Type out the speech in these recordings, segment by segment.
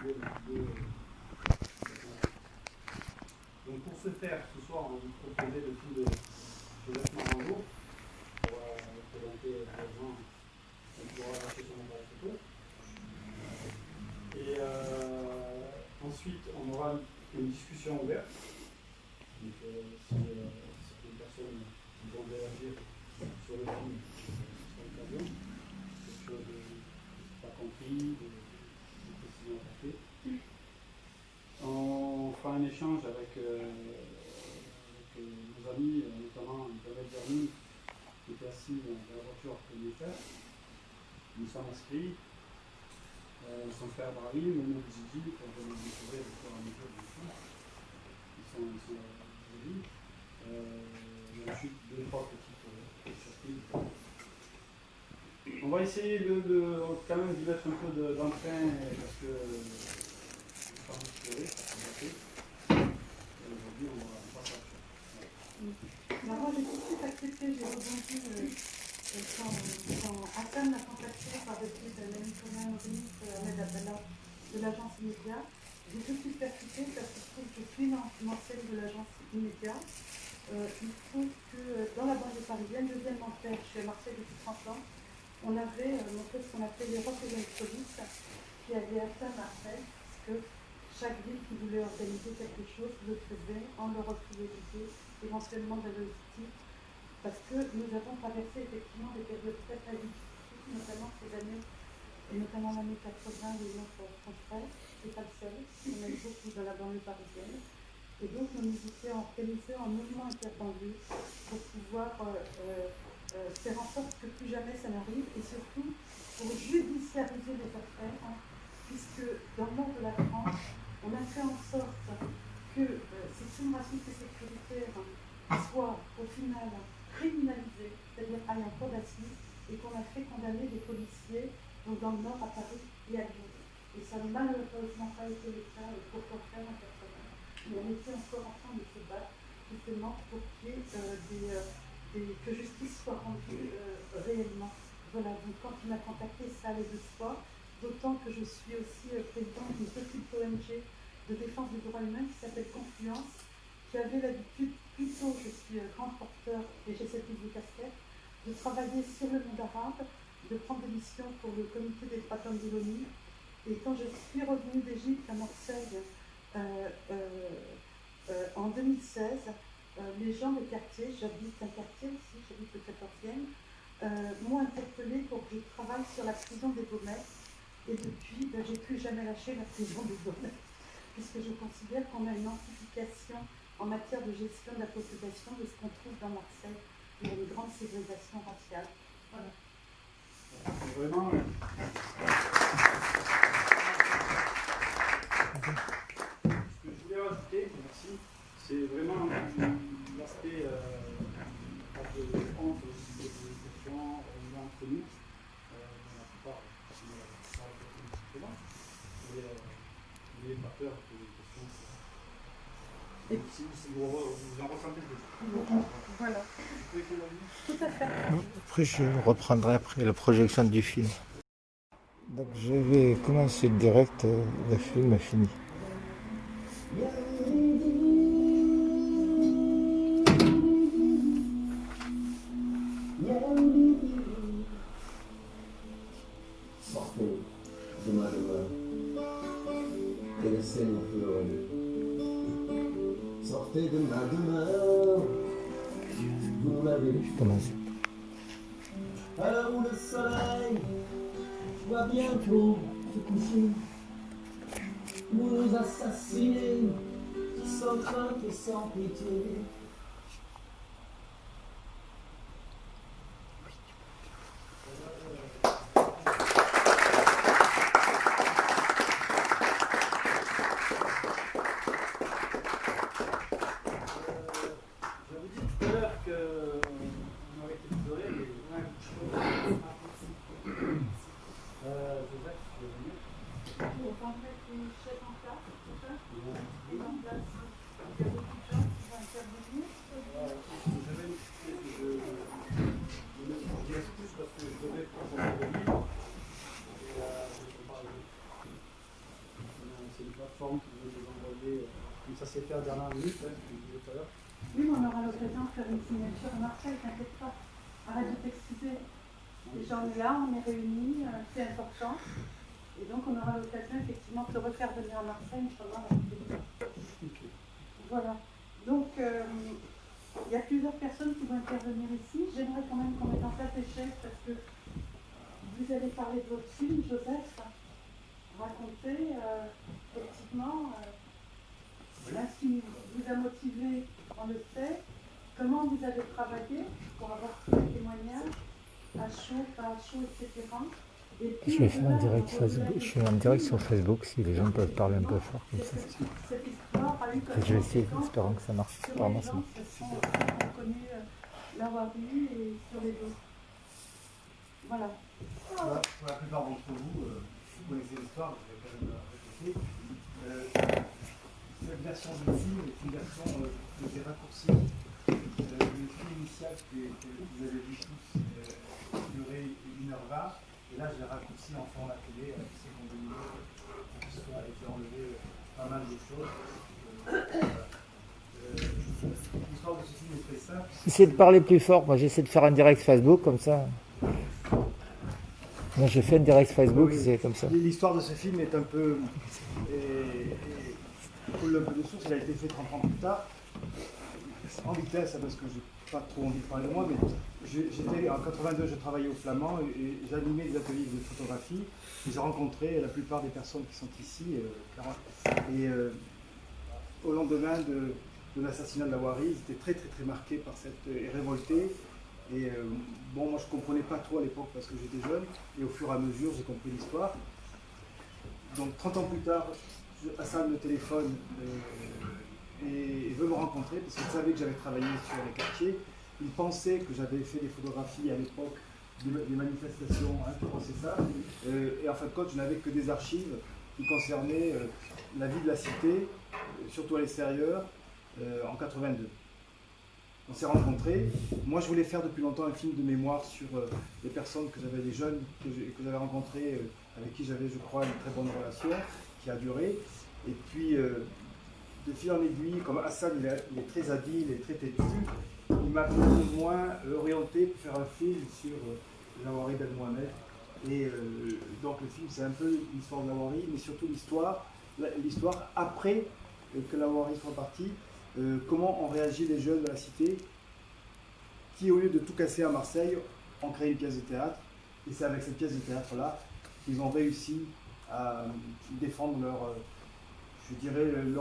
Donc pour ce faire, ce soir, on va vous proposer le film de Joseph Marango pour présenter brièvement, on pourra lâcher son appareil photo. Et ensuite, on aura une discussion ouverte. Donc si certaines personnes vont réagir sur le film, c'est l'occasion. Quelque chose de pas compris, de précision apportée. On fera un échange avec nos amis, notamment Isabelle Berni, qui est assis dans la voiture communautaire. Nous sommes inscrits. Son frère Brahim, Momo Gigi, qu'on va nous découvrir au fur et à mesure du film. Ils sont jolis. Il y a juste 2-3 petites surprises. On va essayer quand même d'y mettre un peu d'entrain parce que pas inspiré, aujourd'hui on va pas faire ça. Moi j'ai tout de suite accepté, j'ai rebondi quand Hassan m'a contacté par le biais d'un ami commun Ahmed Abdallah de l'agence Immédiat. J'ai tout de suite percuté parce que je trouve que je suis une ancienne de l'agence Immédiat. Il trouve que dans la banlieue parisienne, deuxième enfer, je suis à Marseille depuis 30 ans, on avait montré ce qu'on appelait l'Europe et la police qui avait atteint Marseille, parce que chaque ville qui voulait organiser quelque chose le faisait en leur priorité, éventuellement de la logistique, parce que nous avons traversé effectivement des périodes très très difficiles, notamment ces années, et notamment l'année 80 de notre confrère, c'est pas le seul, on a eu beaucoup dans la banlieue parisienne. Et donc nous nous étions organisés en mouvement intertendu pour pouvoir faire en sorte que plus jamais ça n'arrive, et surtout pour judiciariser les affaires, puisque dans le nord de la France, on a fait en sorte que ces crimes racistes et sécuritaires soient au final criminalisés, c'est-à-dire aillent en cour d'assises, et qu'on a fait condamner des policiers donc dans le nord, à Paris et à Lyon. Et ça n'a malheureusement pas été le cas pour faire en 80. Mais on était encore en train de se battre justement pour qu'il y ait que justice soit rendue réellement. Voilà, donc quand il m'a contacté, ça allait de soi, d'autant que je suis aussi présidente d'une petite ONG de défense des droits humains qui s'appelle Confluence, qui avait l'habitude, plutôt je suis grand porteur et j'ai cette double casquette, de travailler sur le monde arabe, de prendre des missions pour le comité des droits de l'homme de l'ONU. Et quand je suis revenue d'Égypte à Marseille en 2016, les gens des quartiers, j'habite un quartier ici, j'habite le 14e, m'ont interpellée pour que je travaille sur la prison des Baumettes. Et depuis, j'ai plus jamais lâché la prison des Baumettes, puisque je considère qu'on a une amplification en matière de gestion de la population de ce qu'on trouve dans Marseille. Il y a une grande ségrégation raciale. Voilà. Vraiment. Ce que je voulais rajouter, merci, c'est vraiment l'aspect de honte des questions entre nous, dans la plupart, n'ayez pas peur que les questions. Et si vous en ressentez plus. Voilà. Tout à fait. Après, je reprendrai après la projection du film. Donc, je vais commencer direct, le film est fini. Sortez de ma demeure et laissez-moi pleurer. Sortez de ma demeure, vous m'avez Je commence. à l'heure où le soleil va bientôt se coucher. Vous nous assassinez sans crainte et sans pitié. plateforme qui veut nous envoyer, comme ça s'est fait à dernière minute, comme je disais tout à l'heure. Oui, mais on aura l'occasion de faire une signature à Marseille, t'inquiète pas. Arrête de t'excuser. Déjà on est là, on est réunis, c'est important. Et donc on aura l'occasion effectivement de te refaire venir à Marseille, Inch'Allah, avec plaisir. Okay. Voilà. Donc il y a plusieurs personnes qui vont intervenir ici. J'aimerais quand même qu'on mette en place des chefs parce que vous allez parler de votre film, Joseph. Raconter effectivement ce qui vous a motivé, on le sait, comment vous avez travaillé pour avoir tous les témoignages, à chaud, pas à chaud, etc. Et puis, Je vais faire un direct Facebook. Je suis en direct sur Facebook si les gens peuvent parler un peu fort comme ça. Cette histoire a eu comme Je vais essayer, espérant que ça marche. Apparemment, ça marche. qui ont connu l'avarie et sur les autres. Voilà. Pour la plupart d'entre vous, vous connaissez l'histoire, je vais quand même la répéter. Cette version du film est une version des raccourcis. Le film initial que vous avez vu tous durait 1h20, et là je l'ai raccourci en format télé avec seconde de minute, pour que ça ait enlevé pas mal de choses. L'histoire de ce film est très simple. Essayez de parler plus fort. Moi, j'essaie de faire un direct Facebook comme ça. Moi, j'ai fait un direct Facebook, Oui, c'est comme ça. L'histoire de ce film est un peu. Pour le peu de source, il a été fait 30 ans plus tard. En vitesse, parce que je n'ai pas trop envie de parler de moi, mais j'étais en 82, je travaillais au Flamand et j'animais des ateliers de photographie. J'ai rencontré la plupart des personnes qui sont ici. Au lendemain de l'assassinat de la Wari, ils étaient très très très marqués par cette et révoltés. Et bon, moi je ne comprenais pas trop à l'époque parce que j'étais jeune, et au fur et à mesure j'ai compris l'histoire. Donc 30 ans plus tard, Hassan me téléphone et veut me rencontrer parce qu'il savait que j'avais travaillé sur les quartiers. Il pensait que j'avais fait des photographies à l'époque, des manifestations, hein, je pensais ça. Et en fin de compte, je n'avais que des archives qui concernaient la vie de la cité, surtout à l'extérieur, en 82. On s'est rencontrés. Moi, je voulais faire depuis longtemps un film de mémoire sur des personnes que j'avais, des jeunes que j'avais rencontrés, avec qui j'avais, je crois, une très bonne relation, qui a duré. Et puis, de fil en aiguille, comme Hassan, il est très habile, il est très têtu, il m'a plus ou moins orienté pour faire un film sur la Wari Ben Mohamed. Et donc, le film, c'est un peu l'histoire de la Wari, mais surtout l'histoire après que la Wari soit partie. Comment ont réagi les jeunes de la cité qui, au lieu de tout casser à Marseille, ont créé une pièce de théâtre. Et c'est avec cette pièce de théâtre-là qu'ils ont réussi à défendre leur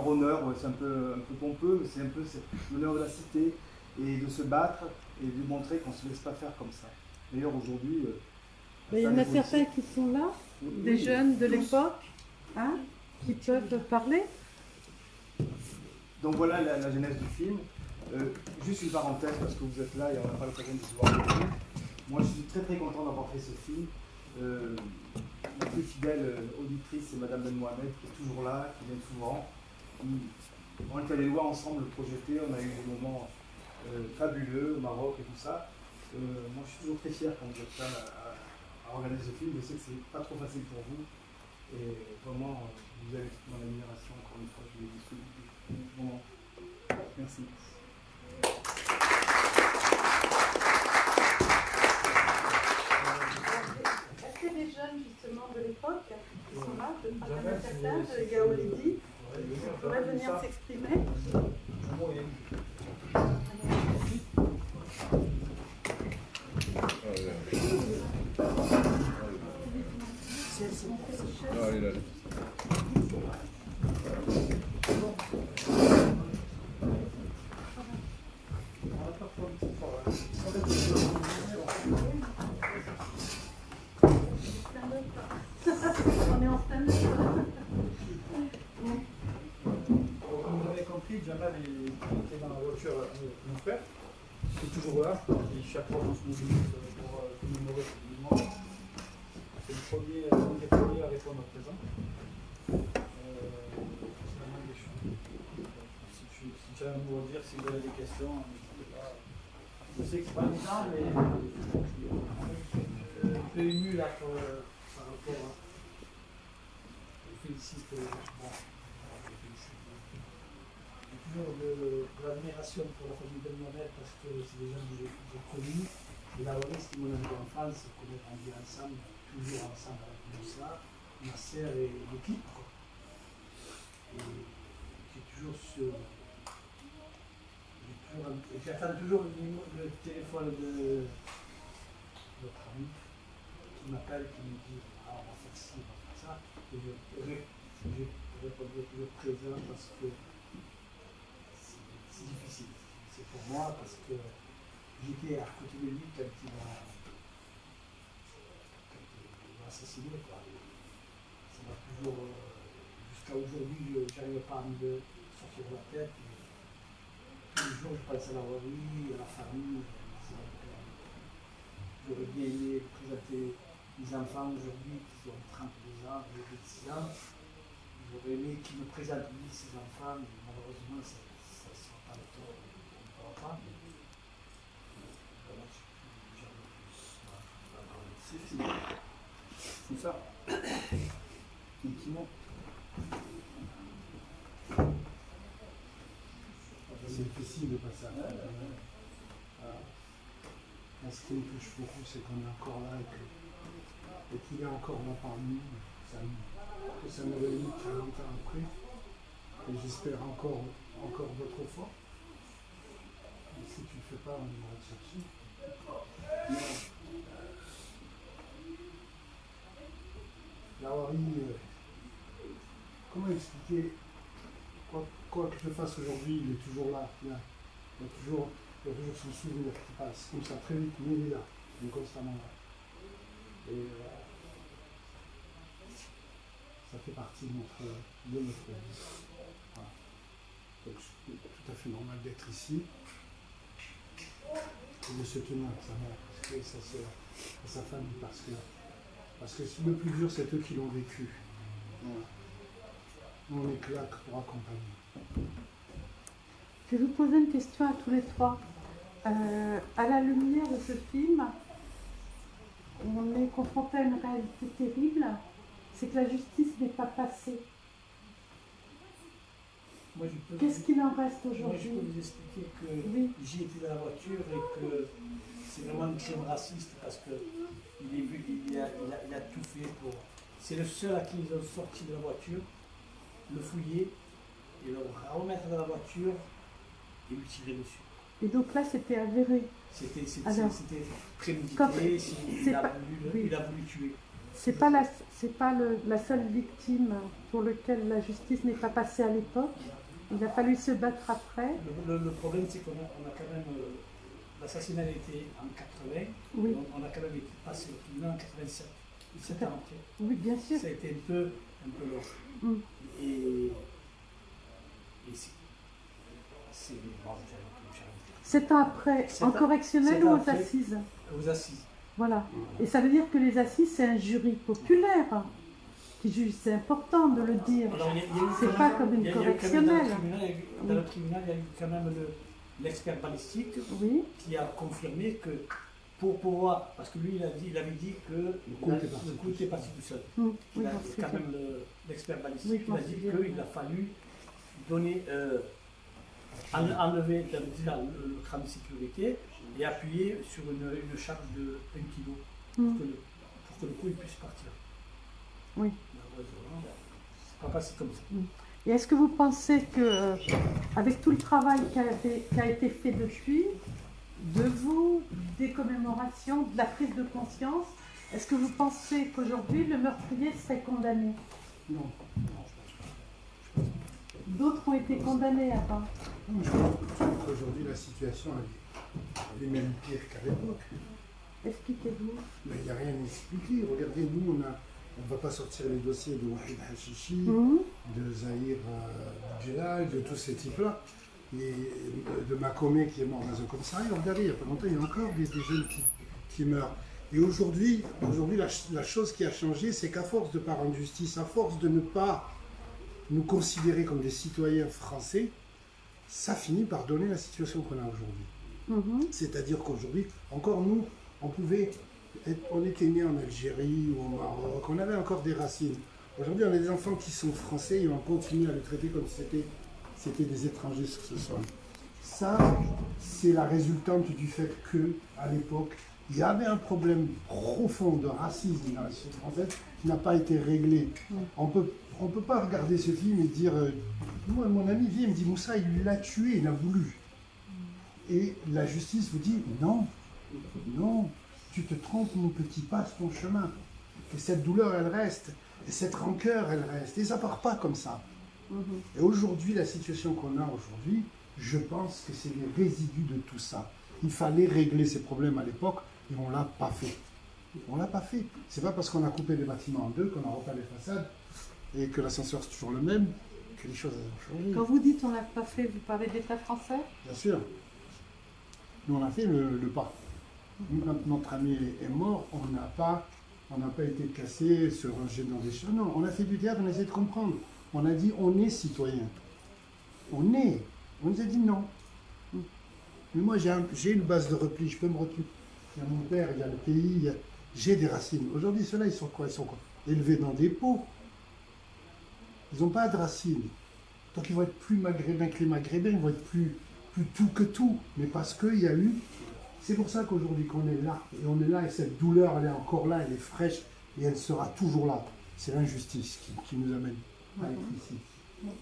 honneur. C'est un peu pompeux, mais c'est un peu l'honneur de la cité, et de se battre et de montrer qu'on ne se laisse pas faire comme ça. D'ailleurs, aujourd'hui... il y en a certains qui sont là, des jeunes de l'époque, hein, qui peuvent parler. Donc voilà la genèse du film. Juste une parenthèse, parce que vous êtes là et on n'a pas l'occasion de se voir avec vous. Moi, je suis très très content d'avoir fait ce film. La plus fidèle auditrice, c'est Madame Ben Mohamed, qui est toujours là, qui vient souvent. On est allé voir ensemble le projeter, on a eu des moments fabuleux au Maroc et tout ça. Moi, je suis toujours très fier quand vous êtes là à regarder ce film. Je sais que c'est pas trop facile pour vous. Et vraiment, vous avez toute mon admiration, encore une fois, je l'ai dit. Bon, merci. Est-ce qu'il y a des jeunes justement de l'époque qui sont là? Je ne sais pas certains, de Gaolidi, qui pourraient venir s'exprimer. On est en stand-up. Comme vous avez compris, Jamal était dans la voiture avec mon frère, qui est toujours là, et chaque fois qu'on se mobilise pour commémorer ce événement, c'est le des premiers à répondre à présent. C'est la main des choses. Si tu as à nous redire, si vous avez des questions, n'hésitez pas. Je sais que c'est pas évident, mais un peu ému là par rapport à. Je félicite. Bon. J'ai toujours de l'admiration pour la famille de Mohamed parce que c'est des gens que j'ai connus. Et la Wallis, c'est mon ami d'enfance, qu'on est grandi ensemble, toujours ensemble avec Moussa, ma sœur et l'équipe. Et j'ai toujours j'attends toujours le téléphone de notre ami qui m'appelle, qui me dit ah, on va faire ci, on va faire ça. Et je répondrai toujours présent parce que c'est difficile. C'est pour moi parce que j'étais à côté de lui quand il m'a assassiné. Quoi. Ça m'a toujours, jusqu'à aujourd'hui, je n'arrive pas à me sortir de la tête. Tous les jours, je pense à la Wari, à la famille. J'aurais bien aimé présenter mes enfants aujourd'hui qui ont 32 ans, 26 ans. J'aurais aimé qu'ils me présentent lui, ses enfants, mais malheureusement, ça ne sera pas le temps, on ne pourra pas. C'est fini. C'est ça. Effectivement. C'est difficile de passer à la ce qui me touche beaucoup, c'est qu'on est encore là et qu'il est encore là parmi nous. Ça me réunit 40 ans après. Et j'espère encore d'autres fois. Et si tu ne le fais pas, on ira te chercher. La Wari, comment expliquer, quoi que je fasse aujourd'hui, il est toujours là. Il y a toujours son souvenir qui passe, comme ça, très vite, mais il est là, il est constamment là. Et ça fait partie de notre vie. Voilà. Donc c'est tout à fait normal d'être ici et de se tenir avec sa mère, parce que sa sœur, et sa famille, parce que le plus dur, c'est eux qui l'ont vécu. Voilà. Nous, on est que là pour accompagner. Je vais vous poser une question à tous les trois. À la lumière de ce film, on est confronté à une réalité terrible, c'est que la justice n'est pas passée. Qu'est-ce qu'il en reste aujourd'hui? Moi, je peux vous expliquer que oui. J'ai été dans la voiture et que c'est vraiment une crime raciste parce qu'il a tout fait pour... C'est le seul à qui ils ont sorti de la voiture, le fouiller et le remettre dans la voiture et lui tirer dessus. Et donc là, c'était avéré. C'était prémédité, il a voulu tuer. C'est pas la seule victime pour laquelle la justice n'est pas passée à l'époque. Il a fallu se battre après. Le problème, c'est qu'on a quand même... L'assassinat a été en 80, oui. On a quand même été passé au tribunal en 87. 7 ans après. Oui, bien sûr. Ça a été un peu long. Mm. Et c'est... 7 ans après, en correctionnel ou aux assises? Aux assises. Voilà. Et ça veut dire que les assises, c'est un jury populaire qui juge. C'est important de le dire. C'est pas comme une correctionnelle. Dans le tribunal, il y a eu quand même l'expert balistique qui a confirmé que pour pouvoir, parce que lui, il avait dit que le coup était parti du sol. C'est quand même l'expert balistique qui a dit qu'il a fallu donner... enlever le crâne de sécurité et appuyer sur une charge de 1 kg pour que le coup puisse partir. Oui. C'est pas passé comme ça. Et est-ce que vous pensez que, avec tout le travail qui a été fait depuis, de vous, des commémorations, de la prise de conscience, est-ce que vous pensez qu'aujourd'hui le meurtrier serait condamné? Non. D'autres ont été condamnés avant. Je pense qu'aujourd'hui, la situation elle est même pire qu'à l'époque. Expliquez-vous. Mais il n'y a rien à expliquer. Regardez, nous, on ne va pas sortir les dossiers de Wahid Hachichi, de Zahir Djelal, de tous ces types-là, et de Makomé qui est mort dans un commissariat. Regardez, il n'y a pas longtemps, il y a encore des jeunes qui meurent. Et aujourd'hui, la chose qui a changé, c'est qu'à force de ne pas rendre justice, à force de ne pas nous considérer comme des citoyens français, ça finit par donner la situation qu'on a aujourd'hui. C'est-à-dire qu'aujourd'hui, encore nous, on était nés en Algérie ou au Maroc, on avait encore des racines. Aujourd'hui, on a des enfants qui sont français et on continue à les traiter comme si c'était des étrangers sur ce sol. Ça, c'est la résultante du fait que, à l'époque, il y avait un problème profond de racisme dans la société française qui n'a pas été réglé. On peut pas regarder ce film et dire moi, mon ami vient et me dit Moussa, il l'a tué, il a voulu. Et la justice vous dit non, non, tu te trompes, mon petit, passe ton chemin. Et cette douleur, elle reste. Et cette rancœur, elle reste. Et ça part pas comme ça. Et aujourd'hui, la situation qu'on a aujourd'hui, je pense que c'est les résidus de tout ça. Il fallait régler ces problèmes à l'époque et on ne l'a pas fait. On ne l'a pas fait. C'est pas parce qu'on a coupé les bâtiments en deux, qu'on a repeint les façades et que l'ascenseur est toujours le même, que les choses ont changé. Quand vous dites on ne l'a pas fait, vous parlez de l'État français? Bien sûr. Nous, on a fait le pas. Nous, quand notre ami est mort, on n'a pas été cassé, se ranger dans des choses. Non, on a fait du théâtre, on a essayé de comprendre. On a dit, on est citoyen. On est. On nous a dit non. Mais moi, j'ai une base de repli, je peux me retenir. Il y a mon père, il y a le pays, j'ai des racines. Aujourd'hui, ceux-là, ils sont quoi? Ils sont quoi? Élevés dans des pots. Ils n'ont pas de racines. Donc, ils vont être plus maghrébins que les maghrébins, ils vont être plus tout que tout. Mais parce qu'il y a eu... C'est pour ça qu'aujourd'hui, qu'on est là, et on est là, et cette douleur, elle est encore là, elle est fraîche, et elle sera toujours là. C'est l'injustice qui nous amène à être ici.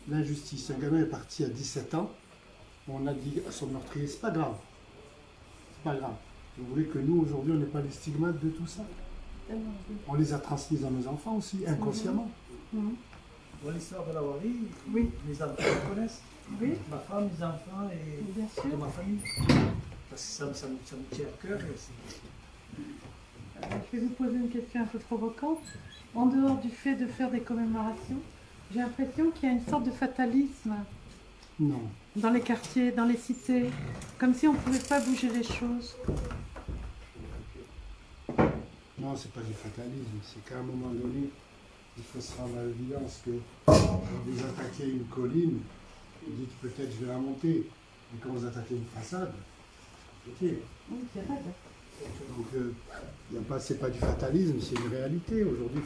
L'injustice. Un gamin est parti à 17 ans, on a dit à son meurtrier, c'est pas grave. C'est pas grave. Vous voulez que nous, aujourd'hui, on n'ait pas les stigmates de tout ça? On les a transmis à nos enfants aussi, inconsciemment. Dans l'histoire de la Wari, Oui. mes enfants me connaissent. Oui. Ma femme, mes enfants et Bien sûr. de ma famille. Parce que ça me tient à cœur. Je vais vous poser une question un peu provocante. En dehors du fait de faire des commémorations, j'ai l'impression qu'il y a une sorte de fatalisme Non. dans les quartiers, dans les cités, comme si on ne pouvait pas bouger les choses. Non, c'est pas du fatalisme, c'est qu'à un moment donné, il faut se rendre à l'évidence que quand vous attaquez une colline, vous dites peut-être je vais la monter. Et quand vous attaquez une façade, ok. Oui, c'est vrai. Donc, c'est pas du fatalisme, c'est une réalité. Aujourd'hui,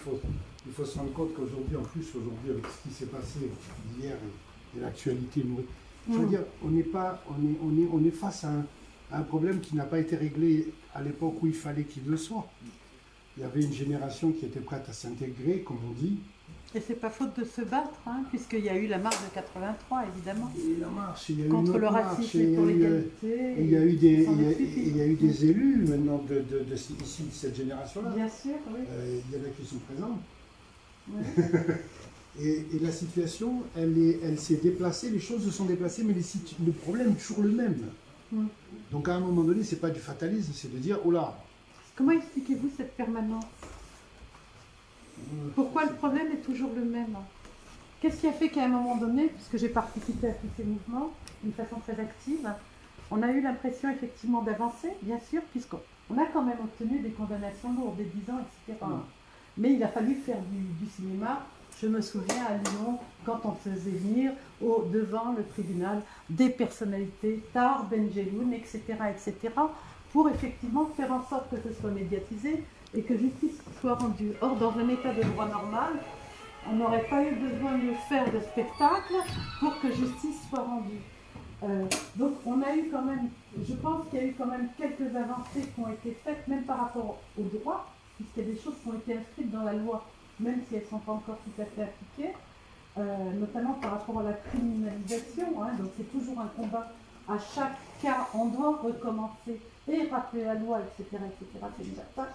il faut se rendre compte qu'aujourd'hui, en plus, aujourd'hui, avec ce qui s'est passé hier et l'actualité, je veux dire, on est face à un problème qui n'a pas été réglé à l'époque où il fallait qu'il le soit. Il y avait une génération qui était prête à s'intégrer, comme on dit. Et c'est pas faute de se battre, hein, puisqu'il y a eu la marche de 83, évidemment. Et la marche, il y a eu contre une le autre racisme marche, et pour il y a eu, l'égalité. il y a eu des élus maintenant ici de cette génération-là. Bien sûr, oui. Il y en a qui sont présents. Ouais. Et la situation, elle s'est déplacée, les choses se sont déplacées, mais le problème est toujours le même. Donc à un moment donné, c'est pas du fatalisme, c'est de dire, oh là. Comment expliquez-vous cette permanence? Pourquoi le problème est toujours le même? Qu'est-ce qui a fait qu'à un moment donné, puisque j'ai participé à tous ces mouvements d'une façon très active, on a eu l'impression effectivement d'avancer, bien sûr, puisqu'on a quand même obtenu des condamnations lourdes, des 10 ans, etc. Mais il a fallu faire du cinéma. Je me souviens à Lyon, quand on faisait venir devant le tribunal des personnalités, Tar, Benjeloun, etc., etc., pour effectivement faire en sorte que ce soit médiatisé et que justice soit rendue. Or, dans un état de droit normal, on n'aurait pas eu besoin de faire de spectacle pour que justice soit rendue. Donc on a eu quand même, je pense qu'il y a eu quand même quelques avancées qui ont été faites, même par rapport au droit, puisqu'il y a des choses qui ont été inscrites dans la loi, même si elles ne sont pas encore tout à fait appliquées, notamment par rapport à la criminalisation. Hein, donc c'est toujours un combat. À chaque cas, on doit recommencer et rappeler la loi, etc., etc. C'est déjà ça.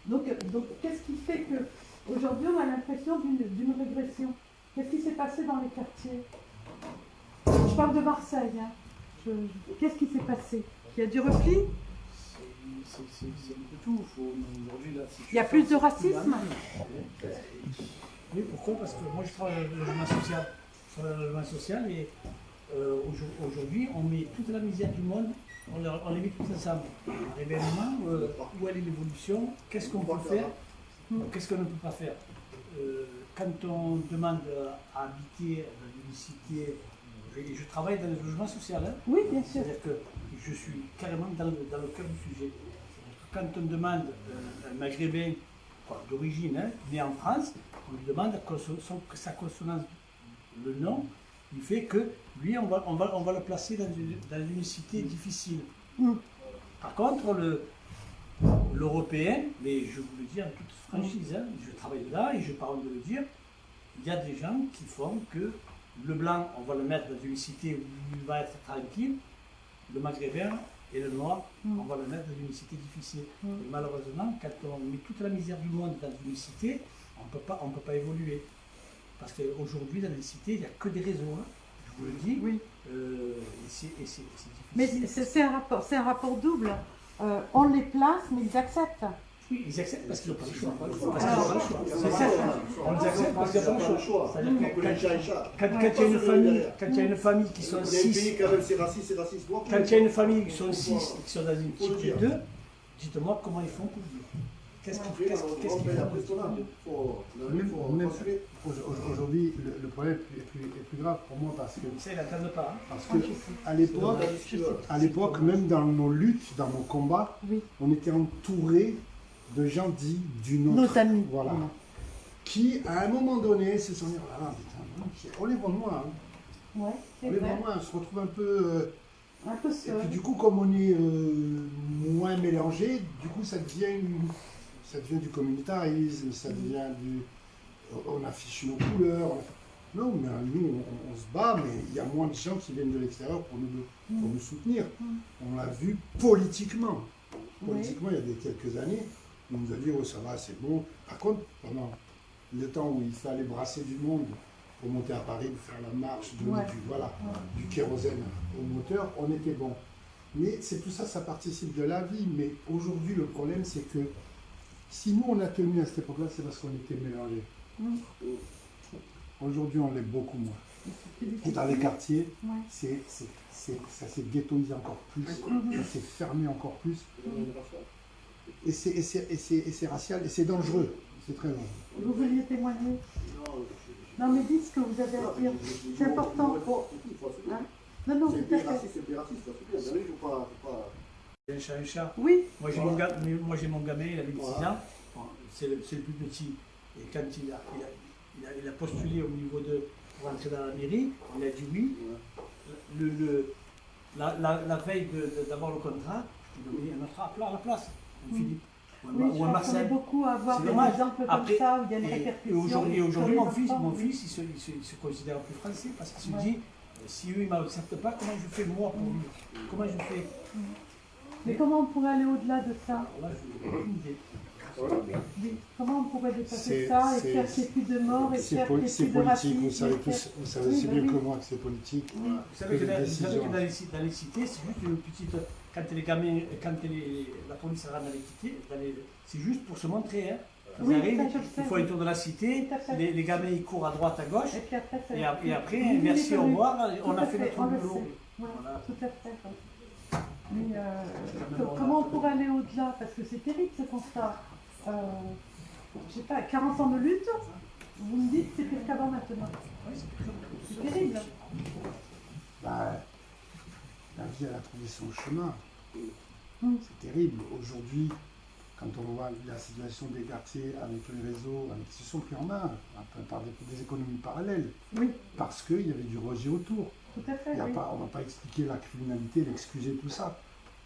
Donc qu'est-ce qui fait qu'aujourd'hui on a l'impression d'une régression? Qu'est-ce qui s'est passé dans les quartiers? Je parle de Marseille. Hein. Qu'est-ce qui s'est passé? Il y a du repli? C'est un peu tout. Il y a plus de racisme? Oui, pourquoi? Parce que moi je travaille dans le logement social. Je travaille dans le logement social et aujourd'hui on met toute la misère du monde, on les met tous ensemble. Un événement, où est l'évolution? Qu'est-ce qu'on peut faire? Qu'est-ce qu'on ne peut pas faire? Quand on demande à habiter dans une cité, je travaille dans le logement social. Hein. Oui, bien sûr. C'est-à-dire que je suis carrément dans le cœur du sujet. Quand on demande un maghrébin d'origine, hein, né en France, on lui demande que sa consonance, le nom, il fait que lui, on va le placer dans une cité difficile. Par contre, l'Européen, mais je vous le dis en toute franchise, hein, je travaille là et je parle de le dire, il y a des gens qui font que le blanc, on va le mettre dans une cité où il va être tranquille, le maghrébin et le noir, on va le mettre dans une cité difficile. Et malheureusement, quand on met toute la misère du monde dans une cité, on peut pas évoluer. Parce qu'aujourd'hui, dans les cités, il n'y a que des réseaux. Hein. Je vous le dis. Oui. Et c'est difficile. Mais c'est un rapport double. On les place, mais ils acceptent. Oui, ils acceptent parce qu'ils n'ont pas le choix. Parce qu'ils n'ont pas le choix. C'est ça. On les accepte parce qu'ils n'ont pas le choix. C'est-à-dire que quand il y a une famille qui sont 6, quand il y a une famille qui sont 6 et qui sont dans une cité de 2, dites-moi comment ils font pour vivre. Qu'est-ce qu'ils font? Aujourd'hui, le problème est plus grave pour moi parce que. Ça, ils n'attendent pas. Parce que à l'époque, même dans nos luttes, dans nos combats, on était entouré de gens dits du nôtre. Nos amis. Voilà. Qui, à un moment donné, se sont dit, oh là là, putain, on les voit moins. Hein. Ouais, on les voit moins, on se retrouve un peu. Un peu seul. Et puis du coup, comme on est moins mélangé, du coup, ça devient du communautarisme, ça devient du. On affiche nos couleurs. Non, mais nous, on se bat, mais il y a moins de gens qui viennent de l'extérieur pour nous soutenir. On l'a vu politiquement. Politiquement, il y a quelques années, on nous a dit, oh, ça va, c'est bon. Par contre, pendant le temps où il fallait brasser du monde pour monter à Paris, pour faire la marche, donner du kérosène au moteur, on était bon. Mais c'est tout ça, ça participe de la vie. Mais aujourd'hui, le problème, c'est que si nous, on a tenu à cette époque-là, c'est parce qu'on était mélangés. Aujourd'hui, on l'est beaucoup moins. Et dans les quartiers, ça s'est ghettoisé encore plus, ça s'est fermé encore plus. Et c'est racial, et c'est dangereux. C'est très dangereux. Vous vouliez témoigner? Non, mais dites ce que vous avez à dire. C'est important. Hein? Non, tout à fait. Un chat, un chat. Oui. Moi, j'ai mon gamin, il a 26 ans. Bon, c'est le plus petit. Et quand il a postulé au niveau pour entrer dans la mairie, il a dit oui. La veille d'avoir le contrat, je lui ai donné un autre à la place, un Philippe. Oui, ou un Marcel. On est beaucoup à avoir des exemples comme ça, où il y a une répercussion. Et aujourd'hui, mon fils, il se considère plus français parce qu'il se dit, si eux, ils ne m'acceptent pas, comment je fais moi pour vivre? Comment je fais? Mais comment on pourrait aller au-delà de ça? Alors là, je n'ai aucune idée. Comment on pourrait dépasser ça et faire qu'il n'y ait plus de morts et faire qu'il n'y ait plus de racisme? Vous savez aussi bien que moi que c'est politique. Vous savez que dans les cités, c'est juste une petite... Quand la police rentre dans les cités, c'est juste pour se montrer. Hein. Ils arrivent, ils font un tour de la cité, les gamins ils courent à droite, à gauche, et après merci, au revoir, on a fait notre boulot. Voilà. Tout à fait. Mais comment on pourrait aller au-delà? Parce que c'est terrible ce constat. Je sais pas, 40 ans de lutte, vous me dites que c'est pire qu'avant maintenant. C'est terrible. Bah, la vie, elle a trouvé son chemin. C'est terrible. Aujourd'hui, quand on voit la situation des quartiers avec les réseaux, ils se sont pris en main par des économies parallèles. Oui. Parce qu'il y avait du rejet autour. Tout à fait. On ne va pas expliquer la criminalité, l'excuser, tout ça.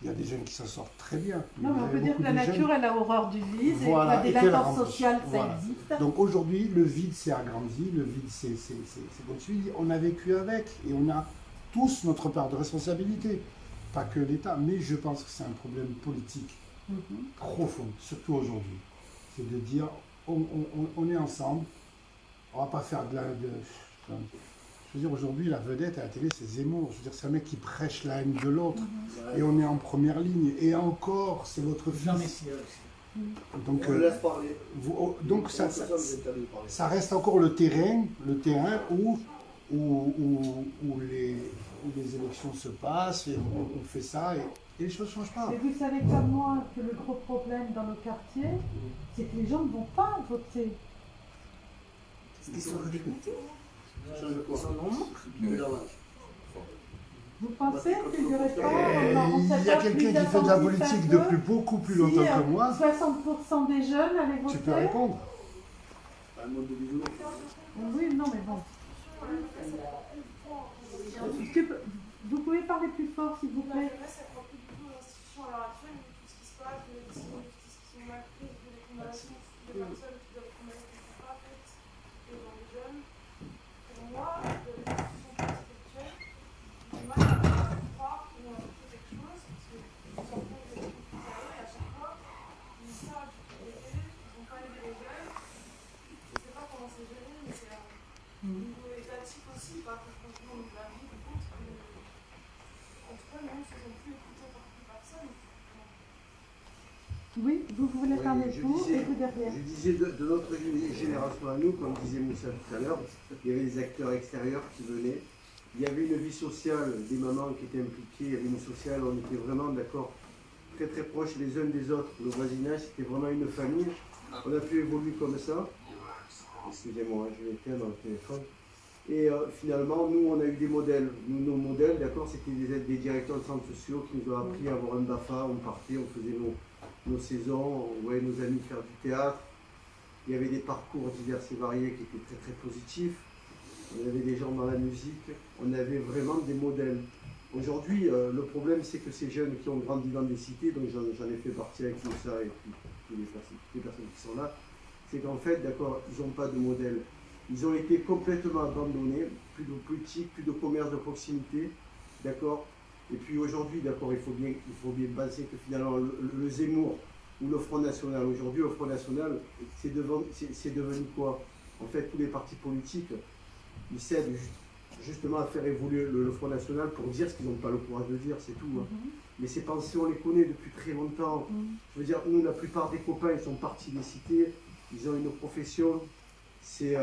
Il y a des jeunes qui s'en sortent très bien. Non, mais on peut dire que la nature, elle a horreur du vide, voilà, et que la délinquance sociale, ça existe. Donc aujourd'hui, le vide s'est agrandi, le vide c'est comme celui, on a vécu avec, et on a tous notre part de responsabilité. Pas que l'État, mais je pense que c'est un problème politique profond, surtout aujourd'hui. C'est de dire, on est ensemble, on ne va pas faire je veux dire, aujourd'hui, la vedette à la télé, c'est Zemmour. Je veux dire, c'est un mec qui prêche la haine de l'autre. Et on est en première ligne. Et encore, c'est votre fils. Donc, on le laisse parler. Donc ça reste encore le terrain où les élections se passent, et on fait ça, et les choses ne changent pas. Et vous savez comme moi que le gros problème dans nos quartiers, c'est que les gens ne vont pas voter. Parce qu'ils sont dégoûtés. Ils sont nombreux. Vous pensez qu'il n'y aurait pas... Il y a quelqu'un qui fait de la politique depuis beaucoup plus longtemps que moi. 60% des jeunes allaient voter. Tu peux répondre. Un mode de bisounours. Oui, non, mais bon. Vous pouvez parler plus fort, s'il vous plaît. Ça prend plus du tout l'institution à l'heure actuelle, mais tout ce qui se passe, les décisions de justice qui sont mal prises, les recommandations de personnes qui doivent recommander qui ne sont pas faites, et dans les jeunes. Pour moi, l'institution spirituelle, j'ai du mal à croire qu'ils vont apporter quelque chose, parce que nous sortons des trucs sérieux, et à chaque fois, ils savent les aider, ils n'ont pas aidé les jeunes. Je ne sais pas comment c'est géré, mais c'est au niveau étatique aussi, pas que franchement, au niveau de la vie, du coup, en tout cas, nous ne faisons plus écouter par plus personne. Oui, vous voulez parler vous et vous derrière. Je disais de notre génération à nous, comme disait Moussa tout à l'heure, il y avait des acteurs extérieurs qui venaient. Il y avait une vie sociale, des mamans qui étaient impliquées, il y avait une sociale, on était vraiment d'accord, très très proches les uns des autres. Le voisinage, c'était vraiment une famille. On a pu évoluer comme ça. Excusez-moi, je vais éteindre le téléphone. Et finalement, nous, on a eu des modèles. Nous, nos modèles, d'accord, c'était des directeurs de centres sociaux qui nous ont appris à avoir un BAFA. On partait, on faisait nos saisons, on voyait nos amis faire du théâtre. Il y avait des parcours divers et variés qui étaient très très positifs. On avait des gens dans la musique. On avait vraiment des modèles. Aujourd'hui, le problème, c'est que ces jeunes qui ont grandi dans des cités, donc j'en ai fait partie avec Moussa et puis toutes les personnes qui sont là, c'est qu'en fait, d'accord, ils n'ont pas de modèle. Ils ont été complètement abandonnés, plus de politique, plus de commerce de proximité, d'accord. Et puis aujourd'hui, d'accord, il faut bien penser que finalement le Zemmour ou le Front National, aujourd'hui le Front National, c'est devenu quoi? En fait, tous les partis politiques, ils cèdent justement à faire évoluer le Front National pour dire ce qu'ils n'ont pas le courage de dire, c'est tout. Hein. Mais ces pensées, on les connaît depuis très longtemps. Je veux dire, nous, la plupart des copains, ils sont partis des cités, ils ont une profession, c'est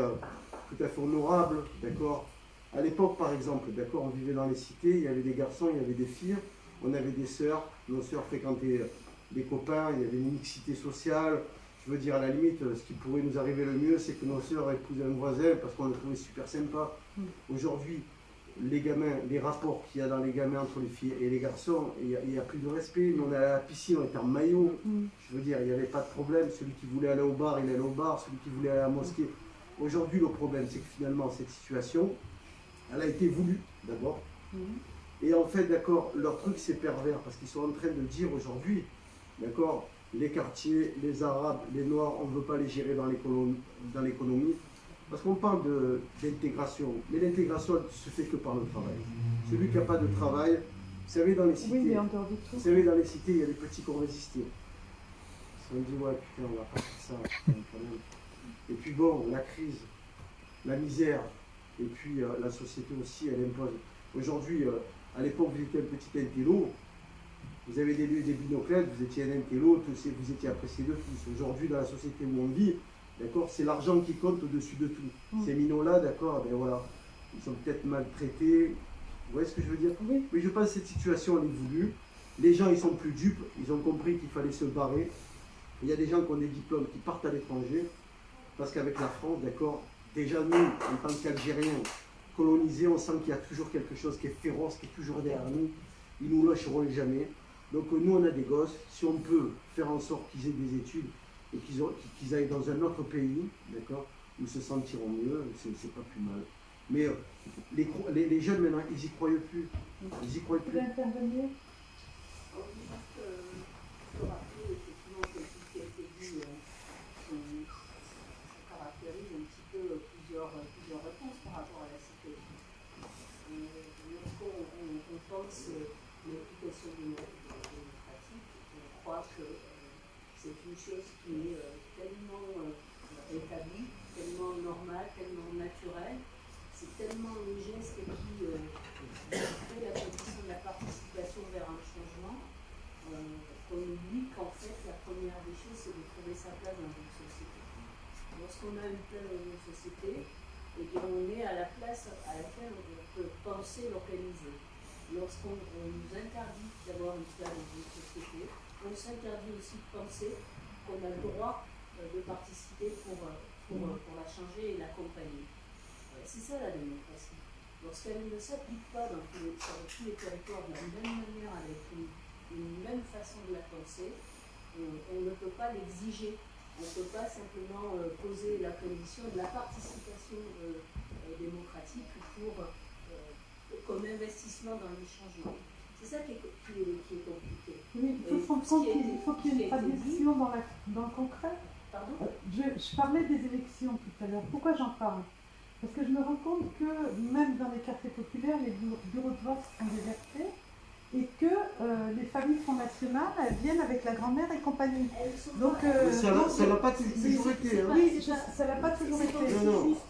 tout à fait honorable, d'accord. À l'époque, par exemple, d'accord, on vivait dans les cités, il y avait des garçons, il y avait des filles, on avait des sœurs, nos sœurs fréquentaient des copains, il y avait une mixité sociale. Je veux dire, à la limite, ce qui pourrait nous arriver le mieux, c'est que nos sœurs épousent un voisin parce qu'on le trouvait super sympa. Aujourd'hui, les gamins, les rapports qu'il y a dans les gamins entre les filles et les garçons, il n'y a plus de respect. Nous, on est à la piscine, on était en maillot. Je veux dire, il n'y avait pas de problème. Celui qui voulait aller au bar, il allait au bar. Celui qui voulait aller à la mosquée. Aujourd'hui, le problème, c'est que finalement, cette situation, elle a été voulue, d'abord. Et en fait, d'accord, leur truc, c'est pervers parce qu'ils sont en train de dire aujourd'hui, d'accord, les quartiers, les Arabes, les Noirs, on ne veut pas les gérer dans l'économie. Parce qu'on parle d'intégration, mais l'intégration ne se fait que par le travail. Celui qui n'a pas de travail, vous savez, dans les cités, vous savez, dans les cités, il y a des petits qui ont résisté. On dit, ouais, putain, on va pas faire ça, quand même. Et puis bon, la crise, la misère, et puis la société aussi, elle impose. Aujourd'hui, à l'époque, vous étiez un petit intello, vous avez des binoclettes, vous étiez un intello, vous étiez apprécié de tous. Aujourd'hui, dans la société où on vit, d'accord, c'est l'argent qui compte au-dessus de tout. Ces minots-là, d'accord, ben voilà, ils sont peut-être maltraités. Vous voyez ce que je veux dire? Oui. Mais je pense que cette situation, elle est voulue. Les gens, ils sont plus dupes, ils ont compris qu'il fallait se barrer. Il y a des gens qui ont des diplômes qui partent à l'étranger, parce qu'avec la France, d'accord, déjà nous, en tant qu'Algériens, colonisés, on sent qu'il y a toujours quelque chose qui est féroce, qui est toujours derrière nous. Ils nous lâcheront jamais. Donc nous, on a des gosses. Si on peut faire en sorte qu'ils aient des études et qu'ils aillent dans un autre pays, d'accord, où ils se sentiront mieux, c'est pas plus mal. Mais les jeunes maintenant, ils y croient plus. Ils y croient plus. Vous voulez intervenir? Caractérise un petit peu plusieurs réponses par rapport à la cité. Lorsqu'on pense l'application démocratique, on croit que c'est une chose qui est tellement établie, tellement normale, tellement naturelle, c'est tellement un geste qui fait la condition de la participation vers un changement, qu'on oublie qu'en fait la première des choses c'est de trouver sa place dans une société. Lorsqu'on a une place dans une société, eh bien, on est à la place à laquelle on peut penser localiser. Lorsqu'on nous interdit d'avoir une place dans une société, on s'interdit aussi de penser qu'on a le droit de participer pour la changer et l'accompagner. C'est ça la démocratie. lorsqu'elle ne s'applique pas sur tous les territoires de la même manière, avec une même façon de la penser, on ne peut pas l'exiger. On ne peut pas simplement poser la condition de la participation démocratique comme investissement dans le changement. C'est ça qui est compliqué. Oui, il faut se rendre compte qu'il faut qu'il y ait une traduction dans le concret. Pardon ? Je parlais des élections tout à l'heure. Pourquoi j'en parle? Parce que je me rends compte que même dans les quartiers populaires, les bureaux de vote sont désertés et que les familles Front National, elles viennent avec la grand-mère et compagnie. Donc, ça n'a pas toujours été. Hein. Oui, ça n'a pas toujours été.